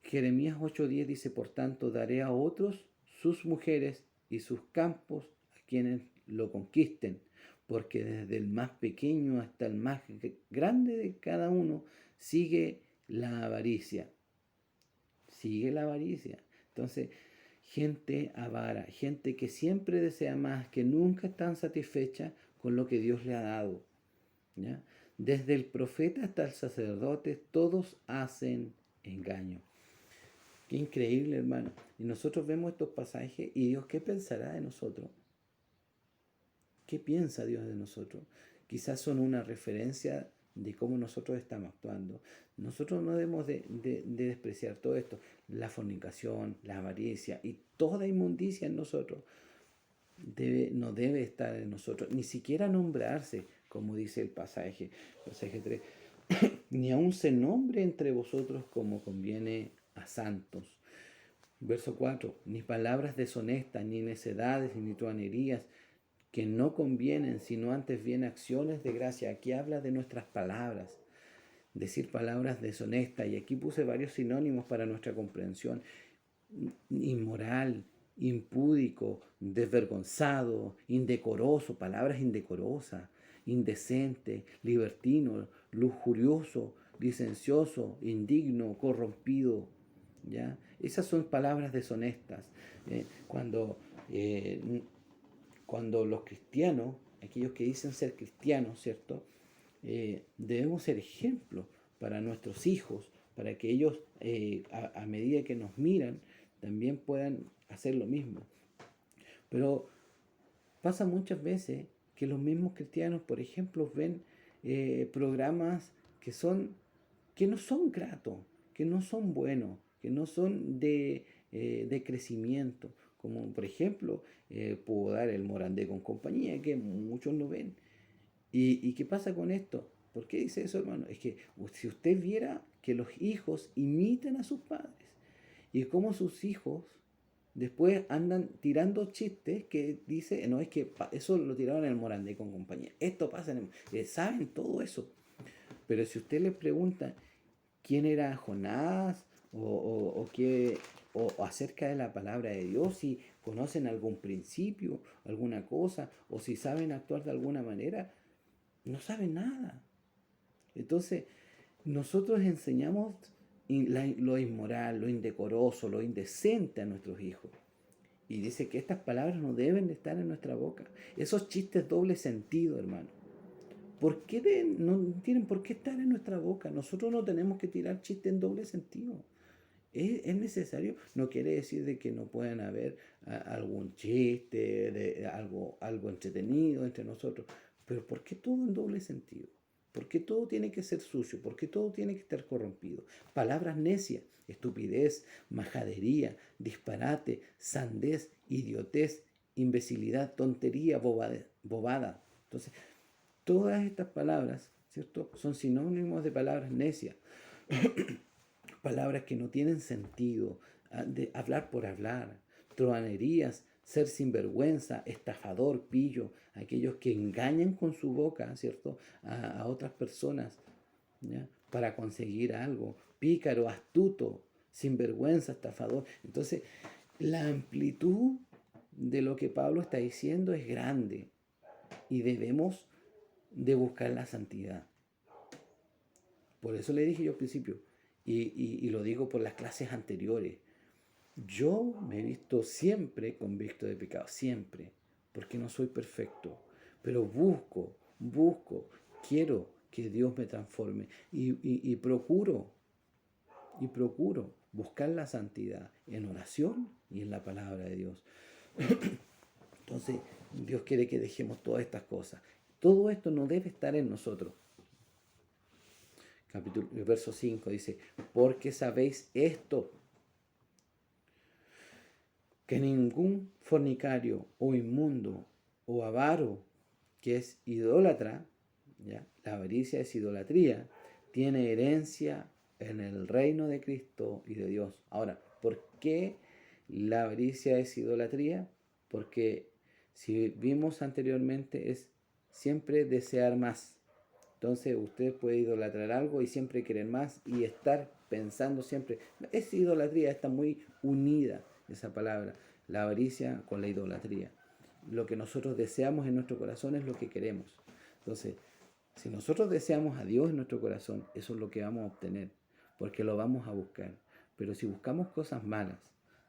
Jeremías 8:10 dice, por tanto, daré a otros sus mujeres y sus campos a quienes lo conquisten, porque desde el más pequeño hasta el más grande de cada uno sigue la avaricia. Sigue la avaricia. Entonces, gente avara, gente que siempre desea más, que nunca están satisfecha con lo que Dios le ha dado, ¿ya? Desde el profeta hasta el sacerdote, todos hacen engaño. Qué increíble, hermano. Y nosotros vemos estos pasajes y Dios, ¿qué pensará de nosotros? ¿Qué piensa Dios de nosotros? Quizás son una referencia de cómo nosotros estamos actuando. Nosotros no debemos de despreciar todo esto, la fornicación, la avaricia y toda inmundicia en nosotros. No debe estar en nosotros, ni siquiera nombrarse, como dice el pasaje 3, ni aun se nombre entre vosotros como conviene a santos. Verso 4, ni palabras deshonestas, ni necedades, ni truanerías, que no convienen, sino antes bien acciones de gracia. Aquí habla de nuestras palabras, decir palabras deshonestas, y aquí puse varios sinónimos para nuestra comprensión. Inmoral, impúdico, desvergonzado, indecoroso, palabras indecorosas, indecente, libertino, lujurioso, licencioso, indigno, corrompido, ¿ya? Esas son palabras deshonestas. Cuando los cristianos, aquellos que dicen ser cristianos, ¿cierto? Debemos ser ejemplos para nuestros hijos, para que ellos, a medida que nos miran, también puedan hacer lo mismo. Pero pasa muchas veces que los mismos cristianos, por ejemplo, ven programas que no son gratos, que no son buenos, que no son de crecimiento, como por ejemplo puedo dar el Morandé con compañía, que muchos lo ven. ¿Y qué pasa con esto? ¿Por qué dice eso, hermano? Es que si usted viera que los hijos imitan a sus padres y cómo sus hijos después andan tirando chistes que dice, no, es que eso lo tiraron en el Morandé con compañía. Esto pasa en el, saben todo eso. Pero si usted les pregunta quién era Jonás o acerca de la palabra de Dios, si conocen algún principio, alguna cosa, o si saben actuar de alguna manera, no saben nada. Entonces, nosotros enseñamos lo inmoral, lo indecoroso, lo indecente a nuestros hijos. Y dice que estas palabras no deben de estar en nuestra boca. Esos chistes doble sentido, hermano. ¿Por qué no tienen por qué estar en nuestra boca? Nosotros no tenemos que tirar chistes en doble sentido. Es necesario, no quiere decir de que no puedan haber algún chiste, algo entretenido entre nosotros, pero ¿por qué todo en doble sentido? ¿Por qué todo tiene que ser sucio? ¿Por qué todo tiene que estar corrompido? Palabras necias, estupidez, majadería, disparate, sandez, idiotez, imbecilidad, tontería, bobada. Entonces, todas estas palabras, ¿cierto?, son sinónimos de palabras necias, palabras que no tienen sentido, de hablar por hablar, truhanerías, ser sinvergüenza, estafador, pillo, aquellos que engañan con su boca, ¿cierto?, a otras personas, ¿ya?, para conseguir algo, pícaro, astuto, sinvergüenza, estafador. Entonces, la amplitud de lo que Pablo está diciendo es grande y debemos de buscar la santidad. Por eso le dije yo al principio, y lo digo por las clases anteriores, yo me he visto siempre convicto de pecado, siempre, porque no soy perfecto, pero busco, quiero que Dios me transforme y procuro buscar la santidad en oración y en la palabra de Dios. Entonces, Dios quiere que dejemos todas estas cosas. Todo esto no debe estar en nosotros. Verso 5 dice, porque sabéis esto, que ningún fornicario o inmundo o avaro, que es idólatra, ¿ya?, la avaricia es idolatría, tiene herencia en el reino de Cristo y de Dios. Ahora, ¿por qué la avaricia es idolatría? Porque si vimos anteriormente es siempre desear más. Entonces usted puede idolatrar algo y siempre querer más y estar pensando siempre. Es idolatría, está muy unida esa palabra, la avaricia con la idolatría. Lo que nosotros deseamos en nuestro corazón es lo que queremos. Entonces, si nosotros deseamos a Dios en nuestro corazón, eso es lo que vamos a obtener, porque lo vamos a buscar. Pero si buscamos cosas malas,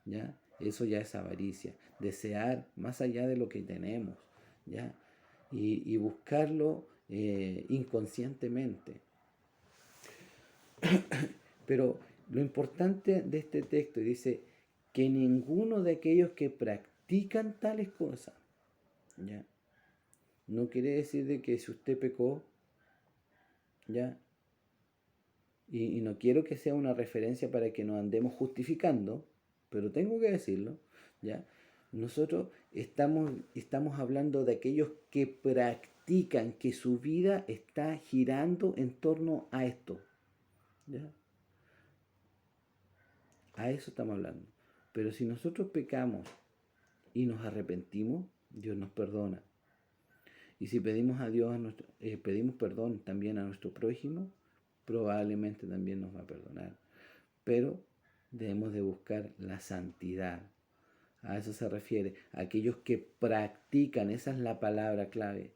¿ya?, eso ya es avaricia, desear más allá de lo que tenemos, ¿ya?, y buscarlo inconscientemente. Pero lo importante de este texto dice que ninguno de aquellos que practican tales cosas, ¿ya?, no quiere decir de que si usted pecó, ¿ya?, y no quiero que sea una referencia para que nos andemos justificando, pero tengo que decirlo, ¿ya? Nosotros estamos hablando de aquellos que practican, que su vida está girando en torno a esto, ¿ya? A eso estamos hablando. Pero si nosotros pecamos y nos arrepentimos, Dios nos perdona. Y si pedimos a Dios, pedimos perdón también a nuestro prójimo, probablemente también nos va a perdonar. Pero debemos de buscar la santidad. A eso se refiere. Aquellos que practican, esa es la palabra clave.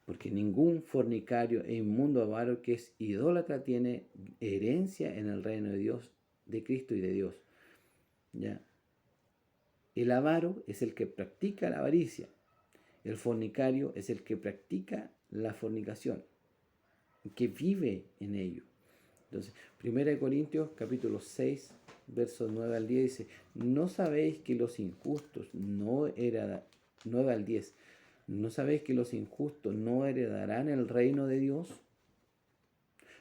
Porque ningún fornicario e inmundo avaro que es idólatra tiene herencia en el reino de Dios, de Cristo y de Dios. ¿Ya? El avaro es el que practica la avaricia. El fornicario es el que practica la fornicación, que vive en ello. Entonces, 1 Corintios capítulo 6, versos 9 al 10 dice, ¿no sabéis que los injustos no heredarán, 9 al 10, ¿no sabéis que los injustos no heredarán el reino de Dios?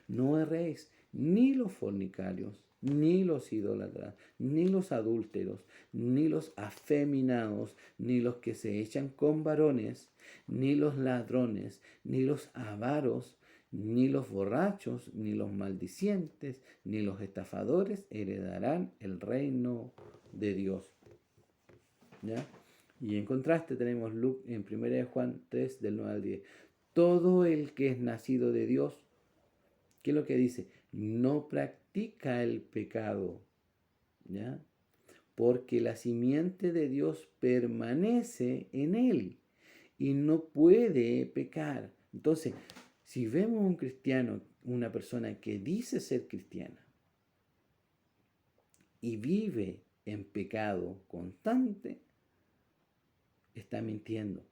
No erréis, ni los fornicarios, ni los idólatras, ni los adúlteros, ni los afeminados, ni los que se echan con varones, ni los ladrones, ni los avaros, ni los borrachos, ni los maldicientes, ni los estafadores heredarán el reino de Dios. ¿Ya? Y en contraste tenemos en 1 Juan 3, del 9 al 10. Todo el que es nacido de Dios, ¿qué es lo que dice? No practica el pecado, ¿ya? Porque la simiente de Dios permanece en él y no puede pecar. Entonces, si vemos un cristiano, una persona que dice ser cristiana y vive en pecado constante, está mintiendo,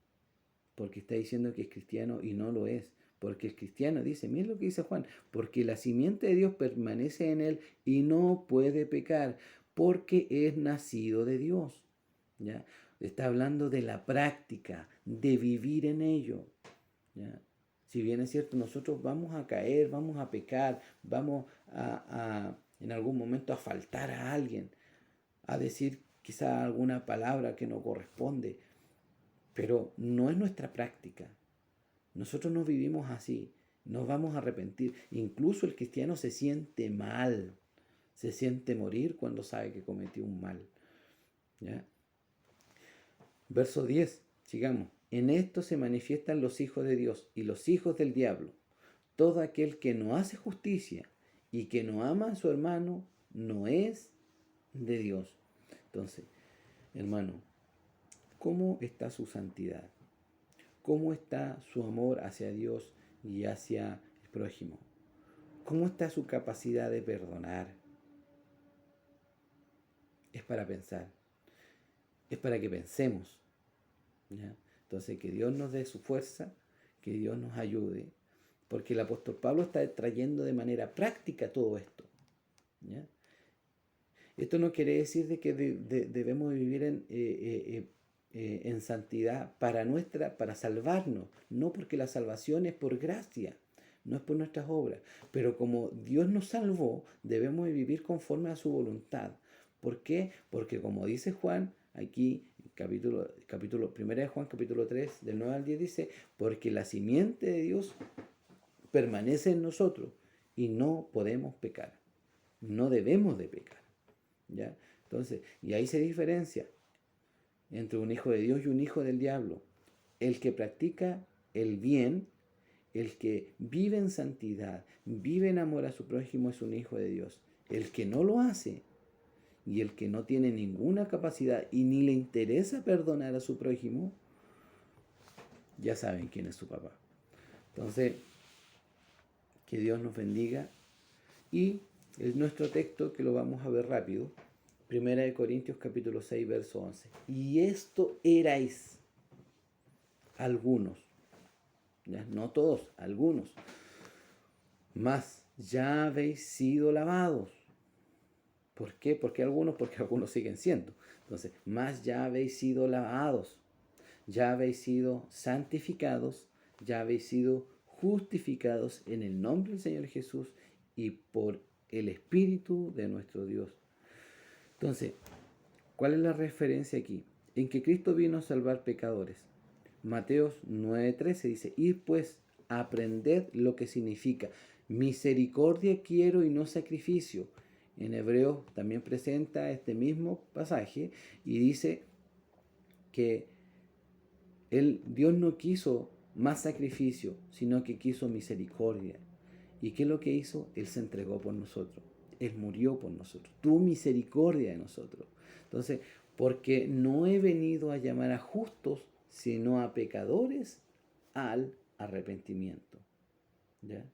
porque está diciendo que es cristiano y no lo es. Porque el cristiano dice, miren lo que dice Juan, porque la simiente de Dios permanece en él y no puede pecar, porque es nacido de Dios. ¿Ya? Está hablando de la práctica, de vivir en ello. ¿Ya? Si bien es cierto, nosotros vamos a caer, vamos a pecar, vamos en algún momento a faltar a alguien, a decir quizá alguna palabra que no corresponde, pero no es nuestra práctica. Nosotros no vivimos así, nos vamos a arrepentir. Incluso el cristiano se siente mal, se siente morir cuando sabe que cometió un mal. ¿Ya? Verso 10, sigamos. En esto se manifiestan los hijos de Dios y los hijos del diablo. Todo aquel que no hace justicia y que no ama a su hermano no es de Dios. Entonces, hermano, ¿cómo está su santidad? ¿Cómo está su amor hacia Dios y hacia el prójimo? ¿Cómo está su capacidad de perdonar? Es para pensar, es para que pensemos. ¿Ya? Entonces, que Dios nos dé su fuerza, que Dios nos ayude, porque el apóstol Pablo está trayendo de manera práctica todo esto. ¿Ya? Esto no quiere decir de que debemos vivir en santidad para salvarnos, no, porque la salvación es por gracia, no es por nuestras obras, pero como Dios nos salvó, debemos vivir conforme a su voluntad. ¿Por qué? Porque como dice Juan, aquí, capítulo 1 de Juan, capítulo 3, del 9 al 10, dice, porque la simiente de Dios permanece en nosotros y no podemos pecar, no debemos de pecar. ¿Ya? Entonces, y ahí se diferencia entre un hijo de Dios y un hijo del diablo. El que practica el bien, el que vive en santidad, vive en amor a su prójimo es un hijo de Dios. El que no lo hace y el que no tiene ninguna capacidad y ni le interesa perdonar a su prójimo, ya saben quién es su papá. Entonces, que Dios nos bendiga. Y nuestro texto, que lo vamos a ver rápido, 1 Corintios capítulo 6, verso 11. Y esto erais algunos, ¿ya? No todos, algunos, mas ya habéis sido lavados. ¿Por qué? Porque algunos siguen siendo. Entonces, más ya habéis sido lavados, ya habéis sido santificados, ya habéis sido justificados en el nombre del Señor Jesús y por el Espíritu de nuestro Dios. Entonces, ¿cuál es la referencia aquí? En que Cristo vino a salvar pecadores. Mateos 9:13 dice, id pues, aprended lo que significa misericordia quiero y no sacrificio. En hebreo también presenta este mismo pasaje y dice que Dios no quiso más sacrificio, sino que quiso misericordia. ¿Y qué es lo que hizo? Él se entregó por nosotros. Él murió por nosotros. Tuvo misericordia de nosotros. Entonces, porque no he venido a llamar a justos, sino a pecadores al arrepentimiento. ¿Ya?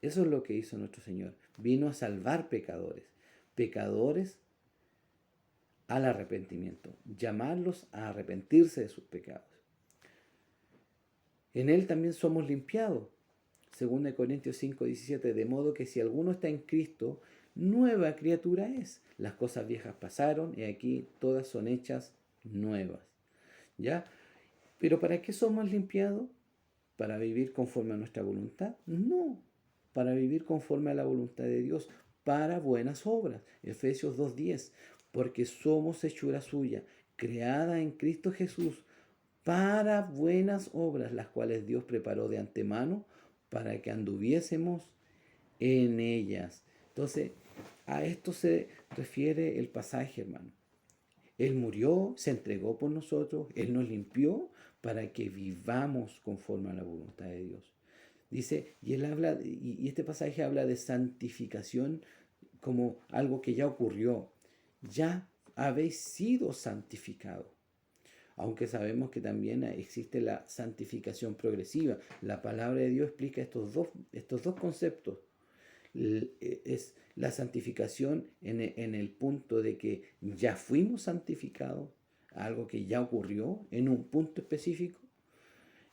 Eso es lo que hizo nuestro Señor. Vino a salvar pecadores. Pecadores al arrepentimiento. Llamarlos a arrepentirse de sus pecados. En Él también somos limpiados. 2 Corintios 5:17, de modo que si alguno está en Cristo, nueva criatura es. Las cosas viejas pasaron y aquí todas son hechas nuevas. ¿Ya? ¿Pero para qué somos limpiados? ¿Para vivir conforme a nuestra voluntad? No, para vivir conforme a la voluntad de Dios, para buenas obras. Efesios 2:10, porque somos hechura suya, creada en Cristo Jesús, para buenas obras, las cuales Dios preparó de antemano para que anduviésemos en ellas. Entonces, a esto se refiere el pasaje, hermano. Él murió, se entregó por nosotros, Él nos limpió para que vivamos conforme a la voluntad de Dios. Dice, y este pasaje habla de santificación como algo que ya ocurrió. Ya habéis sido santificados. Aunque sabemos que también existe la santificación progresiva. La palabra de Dios explica estos dos conceptos. Es la santificación en el punto de que ya fuimos santificados, algo que ya ocurrió en un punto específico,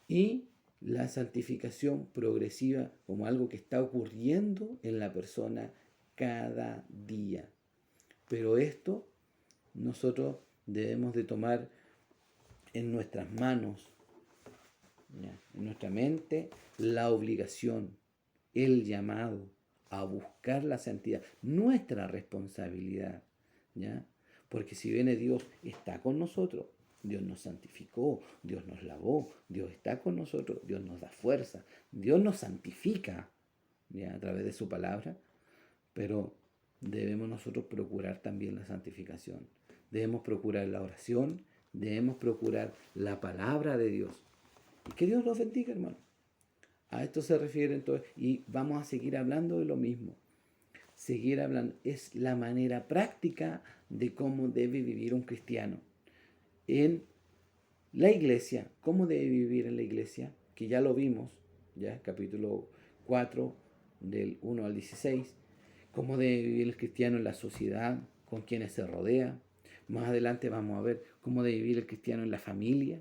y la santificación progresiva como algo que está ocurriendo en la persona cada día. Pero esto nosotros debemos de tomar en nuestras manos, ¿ya? nuestra mente la obligación, el llamado a buscar la santidad, nuestra responsabilidad, ¿ya? Porque si viene Dios, está con nosotros. Dios nos santificó, Dios nos lavó, Dios está con nosotros, Dios nos da fuerza, Dios nos santifica, ¿ya? A través de su palabra, pero debemos nosotros procurar también la santificación. Debemos procurar la oración, debemos procurar la palabra de Dios. Y que Dios los bendiga, hermano. A esto se refiere entonces, y vamos a seguir hablando de lo mismo. Seguir hablando es la manera práctica de cómo debe vivir un cristiano. En la iglesia, ¿cómo debe vivir en la iglesia? Que ya lo vimos, ya capítulo 4, del 1 al 16. ¿Cómo debe vivir el cristiano en la sociedad? ¿Con quienes se rodea? Más adelante vamos a ver cómo debe vivir el cristiano en la familia,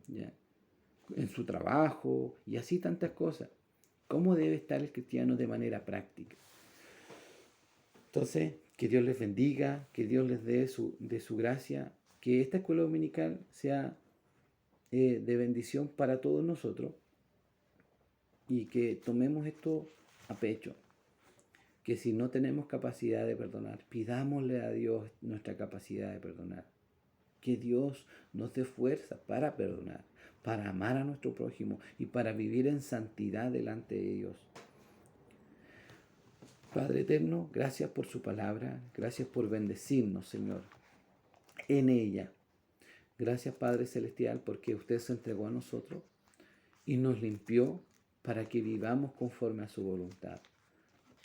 ¿ya? En su trabajo y así tantas cosas. ¿Cómo debe estar el cristiano de manera práctica? Entonces, que Dios les bendiga, que Dios les dé de su gracia, que esta escuela dominical sea de bendición para todos nosotros y que tomemos esto a pecho. Que si no tenemos capacidad de perdonar, pidámosle a Dios nuestra capacidad de perdonar. Que Dios nos dé fuerza para perdonar, para amar a nuestro prójimo y para vivir en santidad delante de Dios. Padre eterno, gracias por su palabra, gracias por bendecirnos, Señor, en ella. Gracias, Padre Celestial, porque usted se entregó a nosotros y nos limpió para que vivamos conforme a su voluntad.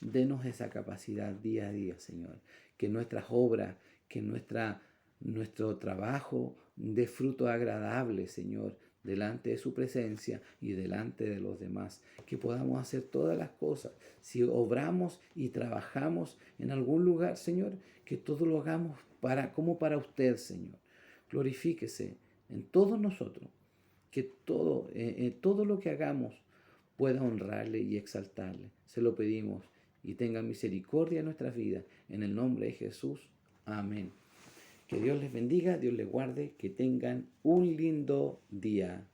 Denos esa capacidad día a día, Señor. Que nuestras obras, que nuestro trabajo dé fruto agradable, Señor, delante de su presencia y delante de los demás. Que podamos hacer todas las cosas. Si obramos y trabajamos en algún lugar, Señor, que todo lo hagamos como para usted, Señor. Glorifíquese en todos nosotros. Que todo lo que hagamos pueda honrarle y exaltarle. Se lo pedimos y tenga misericordia en nuestras vidas. En el nombre de Jesús. Amén. Que Dios les bendiga, Dios les guarde, que tengan un lindo día.